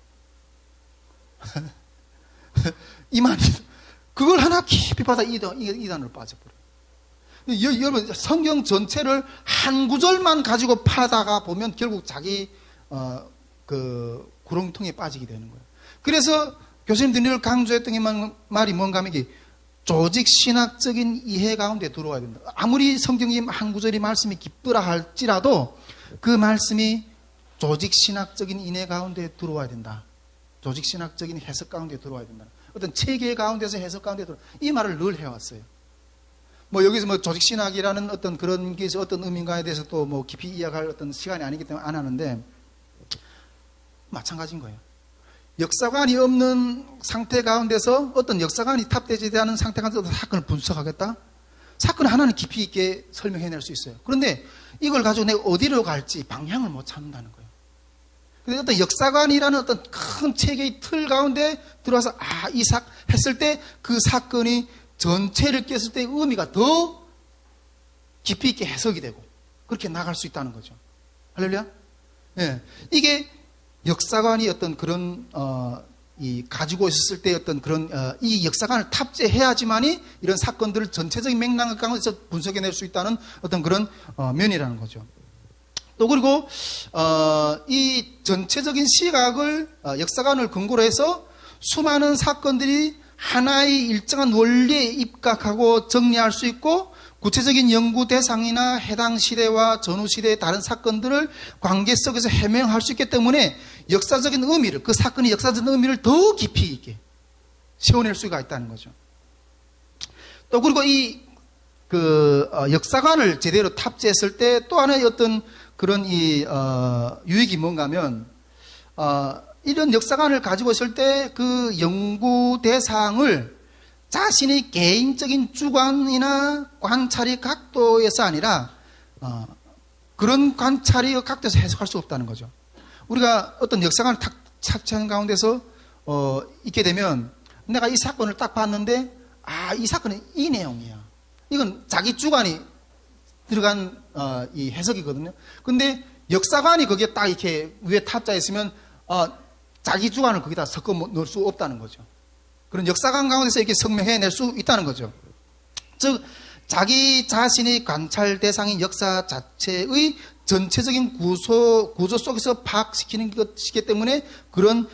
Speaker 1: 이만이 그걸 하나 깊이 받아 이단으로 빠져버려요. 여러분 성경 전체를 한 구절만 가지고 파다가 보면 결국 자기 구렁텅이에 빠지게 되는 거예요. 그래서 교수님들이 늘 강조했던 말이 뭔가 하면 이게 조직 신학적인 이해 가운데 들어와야 된다. 아무리 성경이 한 구절의 말씀이 깊더라 할지라도 그 말씀이 조직 신학적인 인해 가운데 들어와야 된다. 조직 신학적인 해석 가운데 들어와야 된다. 어떤 체계 가운데서 해석 가운데 들어와. 이 말을 늘 해왔어요. 여기서 조직 신학이라는 어떤 그런 게 어떤 의미인가에 대해서 또 깊이 이야기할 어떤 시간이 아니기 때문에 안 하는데 마찬가지인 거예요. 역사관이 없는 상태 가운데서 어떤 역사관이 탑재되지 않은 상태 가운데서 사건을 분석하겠다? 사건을 하나는 깊이 있게 설명해낼 수 있어요. 그런데 이걸 가지고 내가 어디로 갈지 방향을 못 찾는다는 거예요. 근데 어떤 역사관이라는 어떤 큰 체계의 틀 가운데 들어와서 했을 때 그 사건이 전체를 깼을 때 의미가 더 깊이 있게 해석이 되고 그렇게 나갈 수 있다는 거죠. 할렐루야? 예. 이게 역사관이 어떤 그런 가지고 있었을 때 어떤 그런 이 역사관을 탑재해야지만이 이런 사건들을 전체적인 맥락 가운데서 분석해낼 수 있다는 어떤 그런 면이라는 거죠. 또 그리고 이 전체적인 시각을 역사관을 근거로 해서 수많은 사건들이 하나의 일정한 원리에 입각하고 정리할 수 있고 구체적인 연구 대상이나 해당 시대와 전후 시대의 다른 사건들을 관계 속에서 해명할 수 있기 때문에 역사적인 의미를, 그 사건의 역사적인 의미를 더 깊이 있게 세워낼 수가 있다는 거죠. 또 그리고 이 역사관을 제대로 탑재했을 때 또 하나의 어떤 그런 유익이 뭔가 하면 이런 역사관을 가지고 있을 때 그 연구 대상을 자신의 개인적인 주관이나 관찰의 각도에서 아니라 그런 관찰의 각도에서 해석할 수 없다는 거죠. 우리가 어떤 역사관을 탁 탑재하는 가운데서 있게 되면 내가 이 사건을 딱 봤는데 이 사건은 이 내용이야. 이건 자기 주관이 들어간 이 해석이거든요. 근데 역사관이 거기에 딱 이렇게 위에 탑재해 있으면 자기 주관을 거기다 섞어 넣을 수 없다는 거죠. 그런 역사관 가운데서 이렇게 설명해낼 수 있다는 거죠. 즉 자기 자신의 관찰 대상인 역사 자체의 전체적인 구조 속에서 파악시키는 것이기 때문에 그런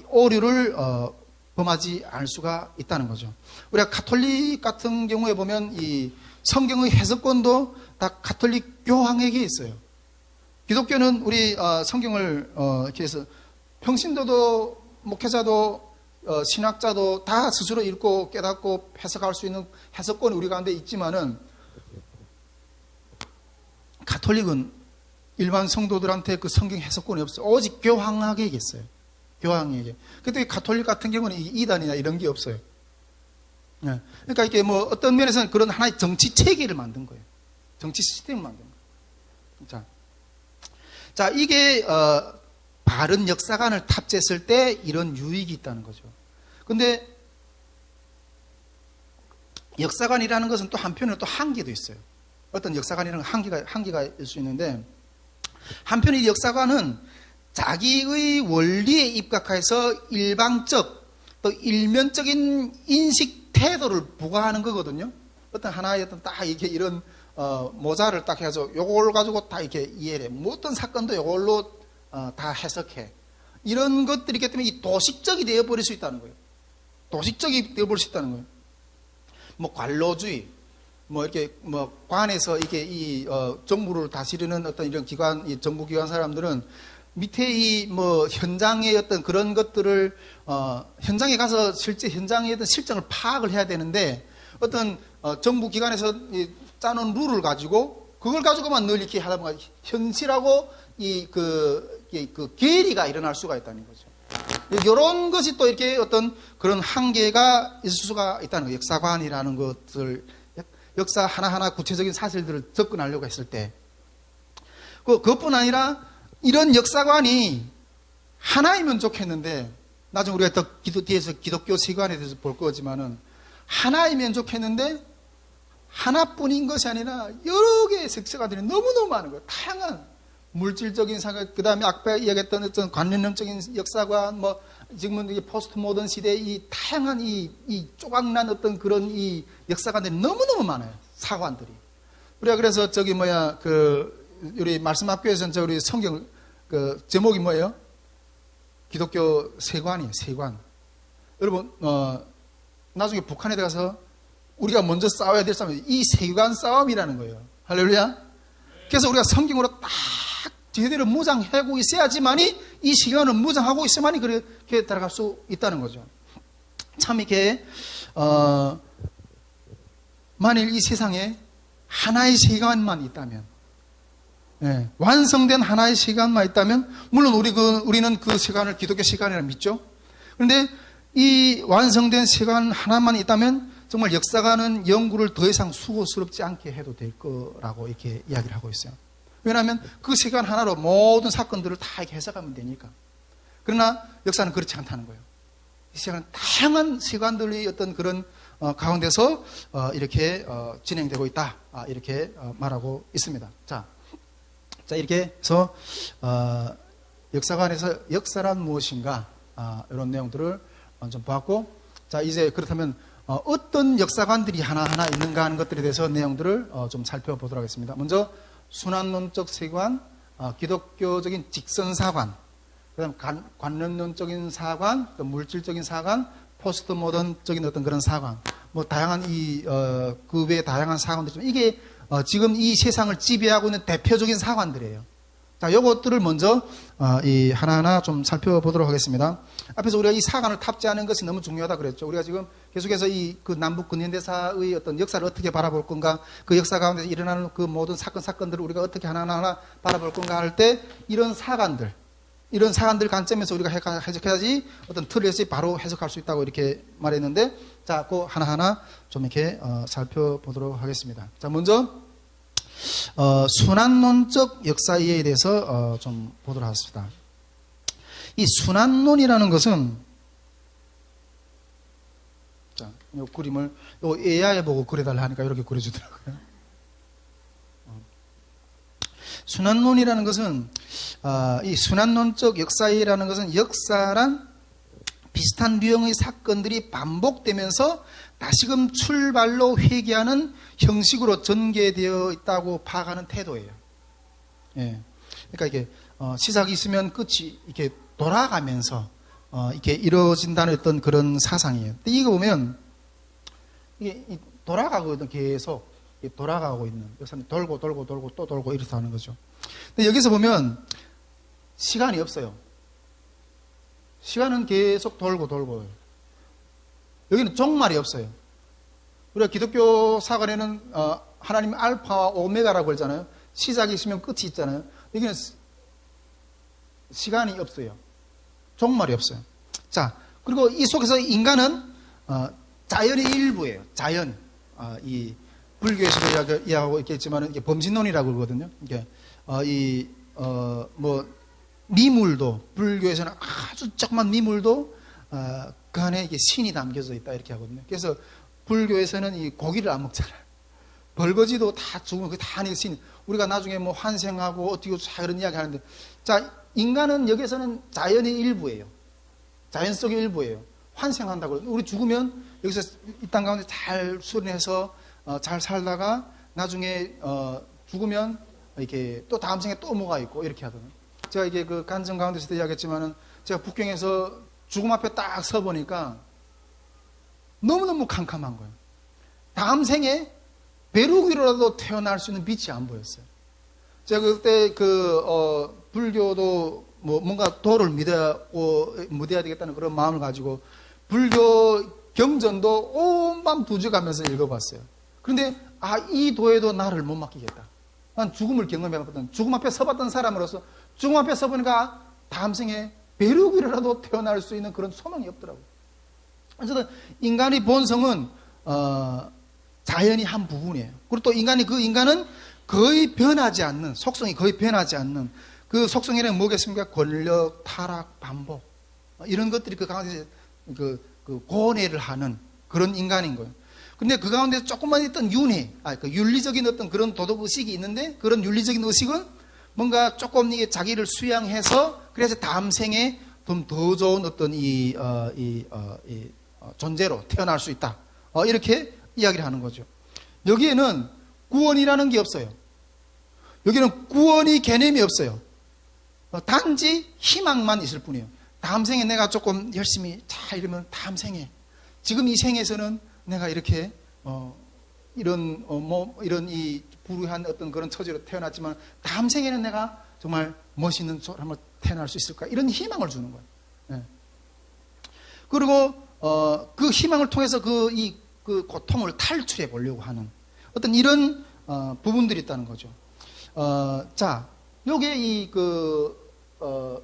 Speaker 1: 오류를 범하지 않을 수가 있다는 거죠. 우리가 가톨릭 같은 경우에 보면 이 성경의 해석권도 다 가톨릭 교황에게 있어요. 기독교는 우리 성경을 이렇게 해서 평신도도 목회자도 신학자도 다 스스로 읽고 깨닫고 해석할 수 있는 해석권이 우리 가운데 있지만은 가톨릭은 일반 성도들한테 그 성경 해석권이 없어요. 오직 교황에게 있어요. 교황에게. 근데 가톨릭 같은 경우는 이단이나 이런 게 없어요. 네. 그러니까 이게 어떤 면에서는 그런 하나의 정치 체계를 만든 거예요. 정치 시스템을 만든 거예요. 자, 이게 바른 역사관을 탑재했을 때 이런 유익이 있다는 거죠. 근데 역사관이라는 것은 또 한편으로 또 한계도 있어요. 어떤 역사관이라는 한계가 있을 수 있는데 한편 이 역사관은 자기의 원리에 입각해서 일방적 또 일면적인 인식 태도를 부과하는 거거든요. 어떤 하나의 어떤 딱 이렇게 이런 모자를 딱 해서 요걸 가지고 다 이렇게 이해를 해. 뭐 어떤 사건도 요걸로 다 해석해. 이런 것들이 있기 때문에 이 도식적이 되어버릴 수 있다는 거예요. 도식적이 되어버릴 수 있다는 거예요. 뭐 관로주의, 뭐 이렇게 뭐 관에서 이게 이 정부를 다스리는 어떤 이런 기관, 이 정부기관 사람들은 밑에 이 뭐 현장의 어떤 그런 것들을 현장에 가서 실제 현장의 어떤 실정을 파악을 해야 되는데 어떤 정부기관에서 짜놓은 룰을 가지고 그걸 가지고만 늘 이렇게 하다 보면 현실하고 그 괴리가 일어날 수가 있다는 거죠. 이런 것이 또 이렇게 어떤 그런 한계가 있을 수가 있다는 거예요. 역사관이라는 것을 역사 하나하나 구체적인 사실들을 접근하려고 했을 때 그것뿐 아니라 이런 역사관이 하나이면 좋겠는데 나중에 우리가 더 뒤에서 기독교 세관에 대해서 볼 거지만은 하나이면 좋겠는데 하나뿐인 것이 아니라 여러 개의 색채가들이 너무너무 많은 거예요. 다양한 물질적인 사관, 그 다음에 아까 이야기했던 어떤 관념적인 역사관, 뭐 지금은 이 포스트 모던 시대의 이 다양한 이 조각난 어떤 그런 이 역사관들이 너무너무 많아요. 사관들이. 우리가 그래서 저기 우리 말씀학교에서는 우리 성경 그 제목이 뭐예요? 기독교 세관이에요. 세관. 여러분 나중에 북한에 들어가서 우리가 먼저 싸워야 될 싸움이 이 세관 싸움이라는 거예요. 할렐루야. 그래서 우리가 성경으로 딱 제대로 무장하고 있어야지만이 이 세관을 무장하고 있어야만이 그렇게 들어갈 수 있다는 거죠. 참 이렇게 만일 이 세상에 하나의 세관만 있다면, 완성된 하나의 세관만 있다면, 물론 우리는 그 세관을 기독교 세관이라 믿죠. 그런데 이 완성된 세관 하나만 있다면 정말 역사가는 연구를 더 이상 수고스럽지 않게 해도 될 거라고 이렇게 이야기를 하고 있어요. 왜냐하면 그 세관 하나로 모든 사건들을 다 이렇게 해석하면 되니까. 그러나 역사는 그렇지 않다는 거예요. 이 세상은 다양한 세관들의 어떤 그런 가운데서 이렇게 진행되고 있다. 이렇게 말하고 있습니다. 자 이렇게 해서 역사관에서 역사란 무엇인가 이런 내용들을 좀 보았고, 자 이제 그렇다면 어떤 역사관들이 하나하나 있는가 하는 것들에 대해서 내용들을 좀 살펴보도록 하겠습니다. 먼저 순환론적 세관, 기독교적인 직선사관, 그다음 관념론적인 사관, 또 물질적인 사관, 포스트 모던적인 어떤 그런 사관, 뭐 다양한 그 외에 다양한 사관들 좀 이게 지금 이 세상을 지배하고 있는 대표적인 사관들이에요. 자, 요것들을 먼저 이 하나하나 좀 살펴보도록 하겠습니다. 앞에서 우리가 이 사관을 탑재하는 것이 너무 중요하다 그랬죠. 우리가 지금 계속해서 그 남북 근현대사의 어떤 역사를 어떻게 바라볼 건가, 그 역사 가운데서 일어나는 그 모든 사건들을 우리가 어떻게 하나하나 바라볼 건가 할 때 이런 사관들 관점에서 우리가 해석해야지 어떤 틀에서 바로 해석할 수 있다고 이렇게 말했는데, 자, 그 하나하나 좀 이렇게 살펴보도록 하겠습니다. 자, 먼저 순환론적 역사 이해에 대해서 좀 보도록 하겠습니다. 이 순환론이라는 것은, 자, 이 그림을 요 AI 보고 그려달라 하니까 이렇게 그려주더라고요. 순환론이라는 것은 이 순환론적 역사 이해라는 것은 역사란 비슷한 유형의 사건들이 반복되면서 다시금 출발로 회귀하는 형식으로 전개되어 있다고 파악하는 태도예요. 예. 그러니까 이게 시작이 있으면 끝이 이렇게 돌아가면서 이렇게 이루어진다는 어떤 그런 사상이에요. 근데 이거 보면 이게 돌아가거든. 계속 돌아가고 있는 역사는 돌고 또 돌고 이렇게 하는 거죠. 근데 여기서 보면 시간이 없어요. 시간은 계속 돌고 여기는 종말이 없어요. 우리가 기독교 사관에는 하나님 알파와 오메가라고 그러잖아요. 시작이 있으면 끝이 있잖아요. 여기는 시간이 없어요. 종말이 없어요. 자, 그리고 이 속에서 인간은 자연의 일부예요. 자연. 이 불교에서도 이야기하고 있겠지만 이게 범신론이라고 그러거든요. 이게 미물도, 불교에서는 아주 조그만 미물도 그 안에 이게 신이 담겨져 있다 이렇게 하거든요. 그래서 불교에서는 이 고기를 안 먹잖아요. 벌거지도 다 죽으면 그게 다 안에 신. 우리가 나중에 뭐 환생하고 어떻게 그런 이야기 하는데, 자, 인간은 여기서는 자연의 일부예요. 자연 속의 일부예요. 환생한다고. 우리 죽으면 여기서 이 땅 가운데 잘 수련해서 잘 살다가 나중에 죽으면 이렇게 또 다음 생에 또 뭐가 있고 이렇게 하거든요. 제가 이게 그 간증 가운데서도 이야기했지만은 제가 북경에서 죽음 앞에 딱 서 보니까 너무너무 캄캄한 거예요. 다음 생에 벼룩 위로라도 태어날 수 있는 빛이 안 보였어요. 제가 그때 불교도 뭔가 도를 믿어야 되겠다는 그런 마음을 가지고 불교 경전도 온 밤 두저가면서 읽어봤어요. 그런데 이 도에도 나를 못 맡기겠다. 난 죽음을 경험해봤거든. 죽음 앞에 서봤던 사람으로서 죽음 앞에 서보니까 다음 생에 벼룩 위로라도 태어날 수 있는 그런 소망이 없더라고요. 어쨌든 인간의 본성은 자연이 한 부분이에요. 그리고 또 인간은 거의 변하지 않는, 속성이 거의 변하지 않는 그 속성에는 뭐겠습니까? 권력, 타락, 반복 이런 것들이 그 가운데 그 고뇌를 하는 그런 인간인 거예요. 근데 그 가운데 조금만 있던 그 윤리적인 어떤 그런 도덕 의식이 있는데 그런 윤리적인 의식은 뭔가 조금 이게 자기를 수양해서 그래서 다음 생에 좀 더 좋은 어떤 존재로 태어날 수 있다. 이렇게 이야기를 하는 거죠. 여기에는 구원이라는 게 없어요. 여기는 구원이 개념이 없어요. 단지 희망만 있을 뿐이에요. 다음 생에 내가 조금 열심히 잘 이러면 다음 생에 지금 이 생에서는 내가 이렇게 이런 이 불우한 어떤 그런 처지로 태어났지만 다음 생에는 내가 정말 멋있는 사람으로 태어날 수 있을까? 이런 희망을 주는 거예요. 네. 그리고 그 희망을 통해서 그 고통을 탈출해 보려고 하는 어떤 이런 부분들이 있다는 거죠. 자, 요게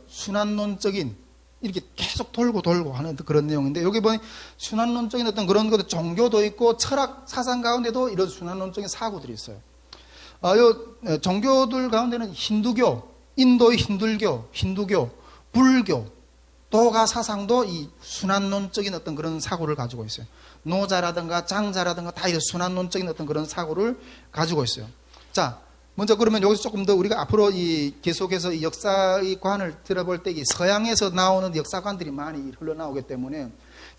Speaker 1: 순환론적인 이렇게 계속 돌고 하는 그런 내용인데 여기 보니 순환론적인 어떤 그런 것도 종교도 있고 철학 사상 가운데도 이런 순환론적인 사고들이 있어요. 종교들 가운데는 힌두교, 인도의 힌두교, 불교, 도가 사상도 이 순환론적인 어떤 그런 사고를 가지고 있어요. 노자라든가 장자라든가 다 이런 순환론적인 어떤 그런 사고를 가지고 있어요. 자, 먼저 그러면 여기서 조금 더 우리가 앞으로 계속해서 이 역사의 관을 들어볼 때 이 서양에서 나오는 역사관들이 많이 흘러나오기 때문에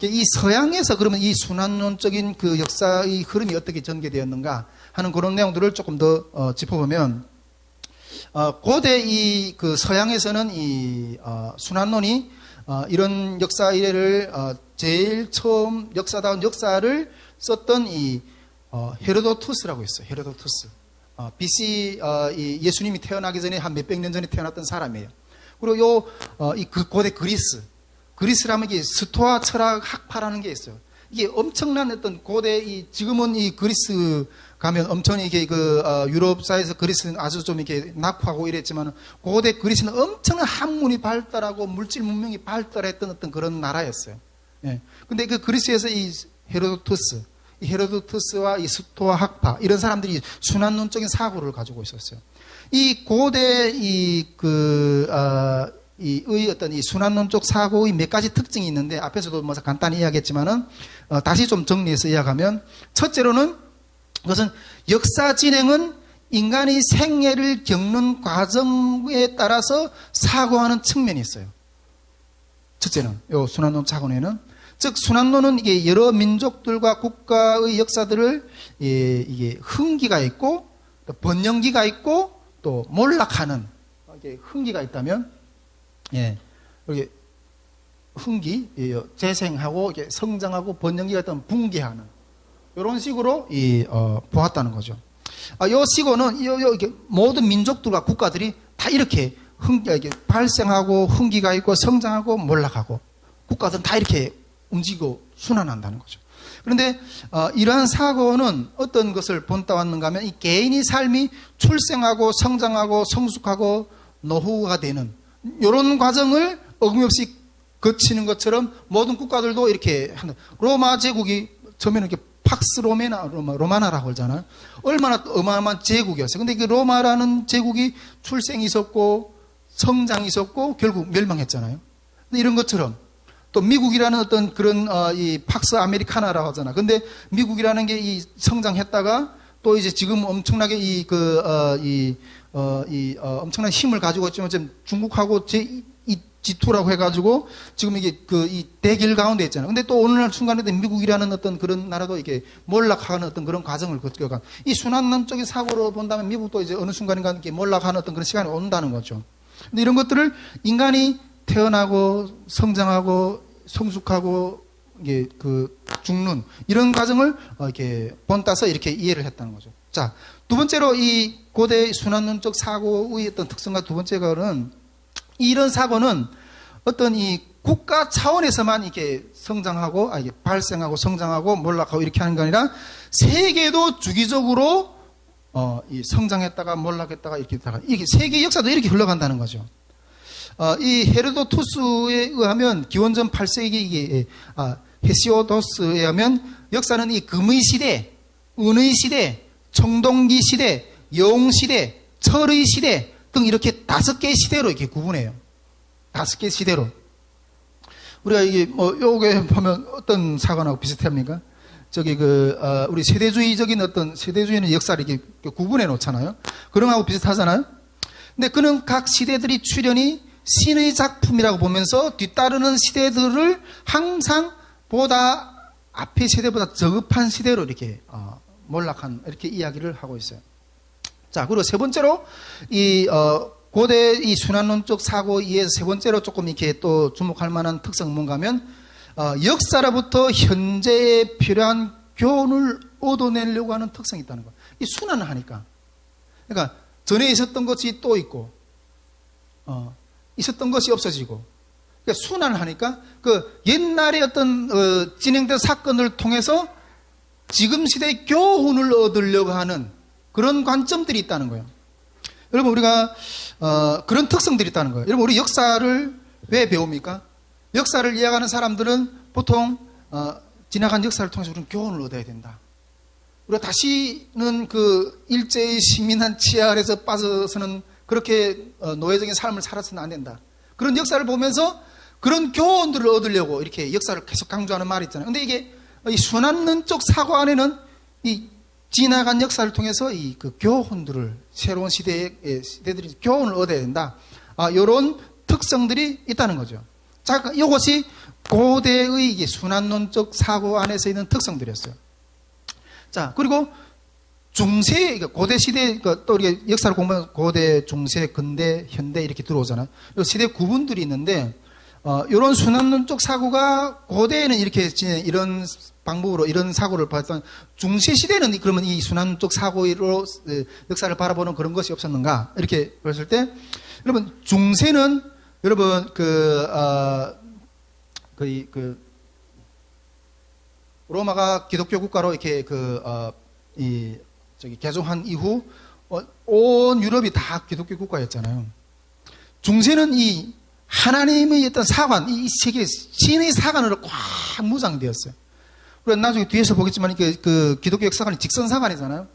Speaker 1: 이 서양에서 그러면 이 순환론적인 그 역사의 흐름이 어떻게 전개되었는가 하는 그런 내용들을 조금 더 짚어보면 고대 그 서양에서는 이 순환론이 이런 역사 이래를 제일 처음 역사다운 역사를 썼던 이 헤로도투스라고 있어요. 헤로도투스. BC 예수님이 태어나기 전에 한 몇백 년 전에 태어났던 사람이에요. 그리고 그 고대 그리스라면 이게 스토아 철학 학파라는 게 있어요. 이게 엄청난 어떤 고대 지금은 이 그리스 가면 엄청 이게 유럽사에서 그리스는 아주 좀 이렇게 낙후하고 이랬지만 고대 그리스는 엄청난 학문이 발달하고 물질 문명이 발달했던 어떤 그런 나라였어요. 예. 근데 그 그리스에서 이 헤로도투스와 이 스토아 학파 이런 사람들이 순환론적인 사고를 가지고 있었어요. 이 고대 어떤 이 순환론적 사고의 몇 가지 특징이 있는데 앞에서도 뭐 간단히 이야기했지만은 다시 좀 정리해서 이야기하면 첫째로는 그것은 역사 진행은 인간의 생애를 겪는 과정에 따라서 사고하는 측면이 있어요. 첫째는 요 순환론 사고에는 즉 순환론은 이게 여러 민족들과 국가의 역사들을 이게 흥기가 있고 또 번영기가 있고 또 몰락하는 이게 흥기가 있다면 이렇게 흥기 재생하고 이게 성장하고 번영기가 있다면 붕괴하는 이런 식으로 보았다는 거죠. 이 시고는 이렇게 모든 민족들과 국가들이 다 이렇게 이렇게 발생하고 흥기가 있고 성장하고 몰락하고 국가들은 다 이렇게 움직이고 순환한다는 거죠. 그런데 이러한 사고는 어떤 것을 본따왔는가 하면 이 개인의 삶이 출생하고 성장하고 성숙하고 노후가 되는 이런 과정을 어김없이 거치는 것처럼 모든 국가들도 이렇게 하는 로마 제국이 처음에는 이렇게 팍스 로마나라고 하잖아요. 얼마나 어마어마한 제국이었어요. 근데 그 로마라는 제국이 출생이 있었고 성장이 있었고 결국 멸망했잖아요. 근데 이런 것처럼 또 미국이라는 어떤 그런 이 팍스 아메리카나라고 하잖아. 근데 미국이라는 게 이 성장했다가 또 이제 지금 엄청나게 엄청난 힘을 가지고 있지만 지금 중국하고 G2라고 해가지고 지금 이게 이 대길 가운데 있잖아요. 근데 또 어느 날 순간에 미국이라는 어떤 그런 나라도 이게 몰락하는 어떤 그런 과정을 거쳐간 이 순환론적인 사고로 본다면 미국도 이제 어느 순간인가 이렇게 몰락하는 어떤 그런 시간이 온다는 거죠. 근데 이런 것들을 인간이 태어나고 성장하고 성숙하고 이게 죽는 이런 과정을 이렇게 본따서 이렇게 이해를 했다는 거죠. 자, 두 번째로 이 고대 순환론적 사고의 어떤 특성과 두 번째가는 이런 사고는 어떤 이 국가 차원에서만 이렇게 성장하고 이게 발생하고 성장하고 몰락하고 이렇게 하는 게 아니라 세계도 주기적으로 이 성장했다가 몰락했다가 이렇게 했다가 이게 세계 역사도 이렇게 흘러간다는 거죠. 이 헤로도투스에 의하면 기원전 8세기 이게 헤시오도스에 의하면 역사는 이 금의 시대, 은의 시대, 청동기 시대, 영 시대, 철의 시대 등 이렇게 5개의 시대로 이렇게 구분해요. 5개의 시대로. 우리가 이게 요게 보면 어떤 사관하고 비슷합니까? 저기 우리 세대주의적인 어떤 세대주의는 역사를 이렇게 구분해 놓잖아요. 그런 거하고 비슷하잖아요. 근데 그는 각 시대들이 출현이 신의 작품이라고 보면서 뒤따르는 시대들을 항상 보다 앞의 시대보다 저급한 시대로 이렇게 몰락한 이렇게 이야기를 하고 있어요. 자, 그리고 세 번째로 이 고대 이 순환론적 사고에 의해서 세 번째로 조금 이렇게 또 주목할 만한 특성은 뭔가 하면 역사로부터 현재에 필요한 교훈을 얻어내려고 하는 특성이 있다는 거예요. 이 순환을 하니까. 그러니까 전에 있었던 것이 또 있고 있었던 것이 없어지고 그러니까 순환을 하니까 옛날에 어떤 진행된 사건을 통해서 지금 시대의 교훈을 얻으려고 하는 그런 관점들이 있다는 거예요. 여러분 우리가 그런 특성들이 있다는 거예요. 여러분 우리 역사를 왜 배웁니까? 역사를 이해하는 사람들은 보통 지나간 역사를 통해서 우리는 교훈을 얻어야 된다. 우리가 다시는 일제의 식민한 치하 아래서 빠져서는 그렇게 노예적인 삶을 살아서는 안 된다. 그런 역사를 보면서 그런 교훈들을 얻으려고 이렇게 역사를 계속 강조하는 말이 있잖아요. 근데 이게 이 순환론적 사고 안에는 이 지나간 역사를 통해서 교훈들을 새로운 시대들이 교훈을 얻어야 된다. 이런 특성들이 있다는 거죠. 자, 이것이 고대의 순환론적 사고 안에서 있는 특성들이었어요. 자, 그리고 중세, 고대 시대, 또 우리가 역사를 공부하면 고대, 중세, 근대, 현대 이렇게 들어오잖아요. 시대 구분들이 있는데, 이런 순환론적 사고가 고대에는 이렇게 이런 방법으로 이런 사고를 봤던 중세 시대는 그러면 이 순환론적 사고로 역사를 바라보는 그런 것이 없었는가? 이렇게 봤을 때, 여러분, 중세는 여러분, 로마가 기독교 국가로 이렇게 개종한 이후 온 유럽이 다 기독교 국가였잖아요. 중세는 이 하나님의 어떤 사관, 이 세계 신의 사관으로 꽉 무장되었어요. 우리가 나중에 뒤에서 보겠지만 기독교 역사관이 직선사관이잖아요.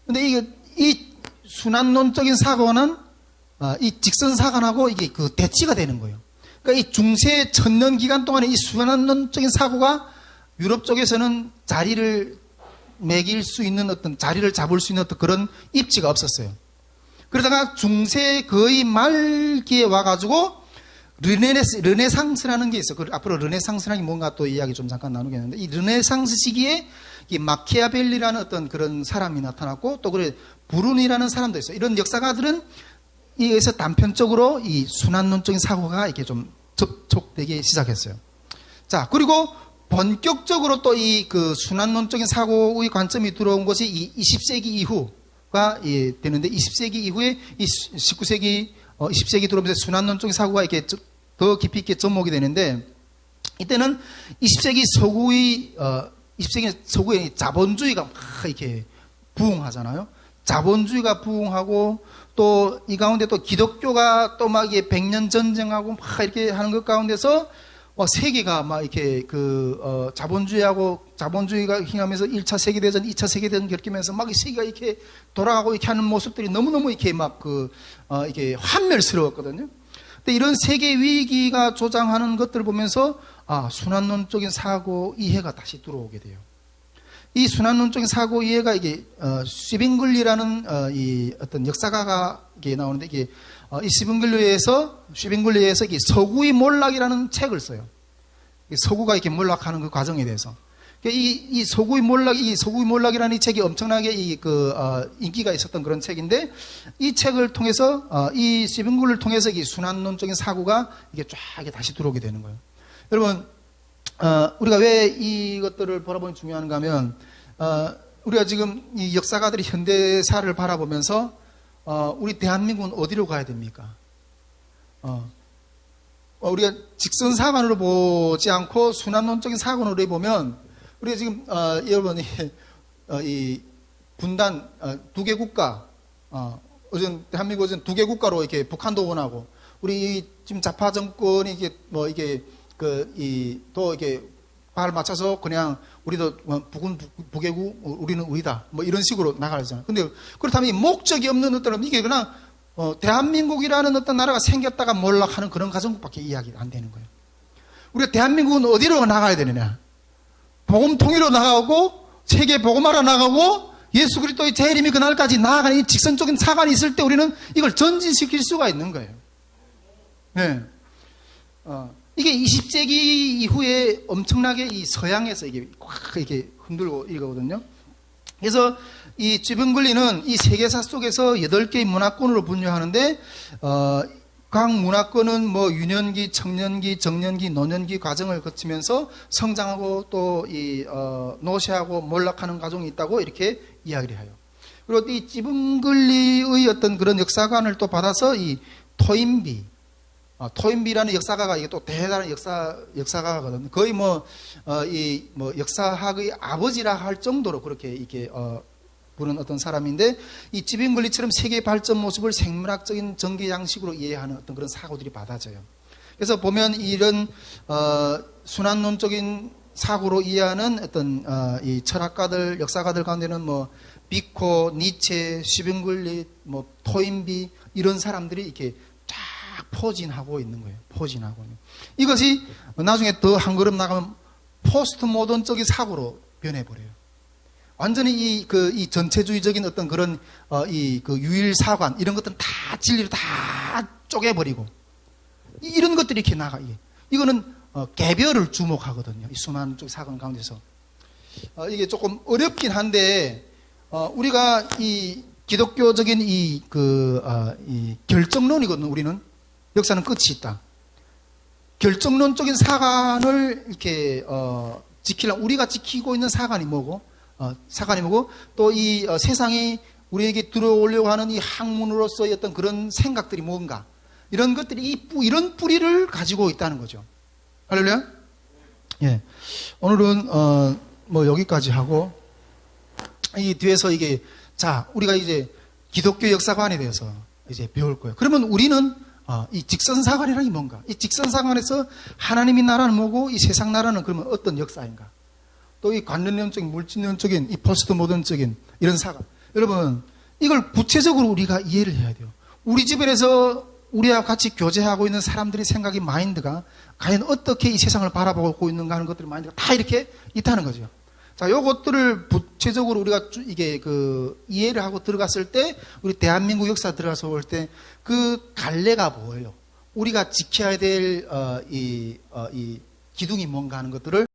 Speaker 1: 근데 이 순환론적인 사고는 이 직선사관하고 이게 대치가 되는 거예요. 그러니까 이 중세 천년 기간 동안에 이 순환론적인 사고가 유럽 쪽에서는 자리를 매길 수 있는 어떤 자리를 잡을 수 있는 어떤 그런 입지가 없었어요. 그러다가 중세 거의 말기에 와가지고 르네상스라는 게 있어요. 앞으로 르네상스라는 게 뭔가 또 이야기 좀 잠깐 나누겠는데 이 르네상스 시기에 이 마키아벨리라는 어떤 그런 사람이 나타났고 또 브룬이라는 사람도 있어요. 이런 역사가들은 이에서 단편적으로 이 순환론적인 사고가 이렇게 좀 접촉되기 시작했어요. 자, 그리고 본격적으로 또 이 순환론적인 사고의 관점이 들어온 것이 이 20세기 이후가 되는데 20세기 이후에 이 19세기, 20세기 들어오면서 순환론적인 사고가 이렇게 더 깊이 있게 접목이 되는데 이때는 20세기 서구의 자본주의가 막 이렇게 부흥하잖아요. 자본주의가 부흥하고 또 이 가운데 또 기독교가 또 막 이게 100년 전쟁하고 막 이렇게 하는 것 가운데서 세계가 막 이렇게 자본주의가 흥하면서 1차 세계대전, 2차 세계대전 겪으면서 막 세계가 이렇게 돌아가고 이렇게 하는 모습들이 너무너무 이렇게 이게 환멸스러웠거든요. 근데 이런 세계 위기가 조장하는 것들을 보면서 순환론적인 사고 이해가 다시 들어오게 돼요. 이 순환론적인 사고 이해가 이게 슈빙글리라는 이 어떤 역사가가 이게 나오는데 이게 이 슈빙글리에서 이게 서구의 몰락이라는 책을 써요. 서구가 이렇게 몰락하는 그 과정에 대해서. 이 서구의 몰락이라는 이 책이 엄청나게 인기가 있었던 그런 책인데, 이 책을 통해서, 이 슈빙글리를 통해서 이 순환론적인 사고가 이게 쫙 다시 들어오게 되는 거예요. 여러분, 우리가 왜 이것들을 바라보면 중요한가 하면, 우리가 지금 이 역사가들이 현대사를 바라보면서, 우리 대한민국은 어디로 가야 됩니까? 우리가 직선사관으로 보지 않고 순환론적인 사관으로 보면, 우리가 지금, 여러분, 이 분단, 두 개 국가, 대한민국 어전 두 개 국가로 이렇게 북한도 원하고, 우리 지금 좌파 정권이 또 이렇게 발 맞춰서 그냥 우리도 북은 북이고 우리는 우리다. 뭐 이런 식으로 나가잖아요. 근데 그렇다면 이 목적이 없는 어떤 이게 그냥 대한민국이라는 어떤 나라가 생겼다가 몰락하는 그런 가정밖에 이야기가 안 되는 거예요. 우리가 대한민국은 어디로 나가야 되느냐? 복음 통일로 나가고 세계 복음화로 나가고 예수 그리스도의 재림이 그날까지 나아가는 이 직선적인 사관이 있을 때 우리는 이걸 전진시킬 수가 있는 거예요. 네. 이게 20세기 이후에 엄청나게 이 서양에서 이게 확 이렇게 흔들고 이거거든요. 그래서 이 슈빙글리는 이 세계사 속에서 8개의 문화권으로 분류하는데, 각 문화권은 뭐 유년기, 청년기, 정년기, 노년기 과정을 거치면서 성장하고 또 노쇠하고 몰락하는 과정이 있다고 이렇게 이야기를 해요. 그리고 이 슈빙글리의 어떤 그런 역사관을 또 받아서 이 토인비라는 역사가가 이게 또 대단한 역사가거든요. 거의 역사학의 아버지라 할 정도로 그렇게 이렇게 부른 어떤 사람인데, 이 슈빙글리처럼 세계 발전 모습을 생물학적인 전개 양식으로 이해하는 어떤 그런 사고들이 받아져요. 그래서 보면 이런 순환론적인 사고로 이해하는 어떤 이 철학가들, 역사가들 가운데는 뭐 비코, 니체, 슈빙글리, 뭐 토인비 이런 사람들이 이렇게 포진하고 있는 거예요. 포진하고 있는. 이것이 나중에 더 한 걸음 나가면 포스트 모던적인 사고로 변해버려요. 완전히 이 전체주의적인 어떤 그런 유일사관 이런 것들은 다 진리로 다 쪼개버리고 이런 것들이 이렇게 나가. 이거는 개별을 주목하거든요. 이 순환적 사관 가운데서 이게 조금 어렵긴 한데, 우리가 이 기독교적인 이 결정론이거든요. 우리는 역사는 끝이 있다. 결정론적인 사관을 이렇게 지키려면 우리가 지키고 있는 사관이 뭐고, 또 이 세상이 우리에게 들어오려고 하는 이 학문으로서의 어떤 그런 생각들이 뭔가, 이런 것들이 이런 뿌리를 가지고 있다는 거죠. 할렐루야? 예. 오늘은 뭐 여기까지 하고, 이 뒤에서 이게 우리가 이제 기독교 역사관에 대해서 이제 배울 거예요. 그러면 우리는 이 직선사관이라는 게 뭔가? 이 직선사관에서 하나님의 나라는 뭐고, 이 세상 나라는 그러면 어떤 역사인가? 또 이 관념론적인, 물질론적인, 이 포스트 모던적인 이런 사관. 여러분, 이걸 구체적으로 우리가 이해를 해야 돼요. 우리 주변에서 우리와 같이 교제하고 있는 사람들의 생각의 마인드가 과연 어떻게 이 세상을 바라보고 있는가 하는 것들의 마인드가 다 이렇게 있다는 거죠. 요것들을 구체적으로 우리가 이게 이해를 하고 들어갔을 때, 우리 대한민국 역사 들어가서 볼 때 그 갈래가 뭐예요? 우리가 지켜야 될 이 기둥이 뭔가 하는 것들을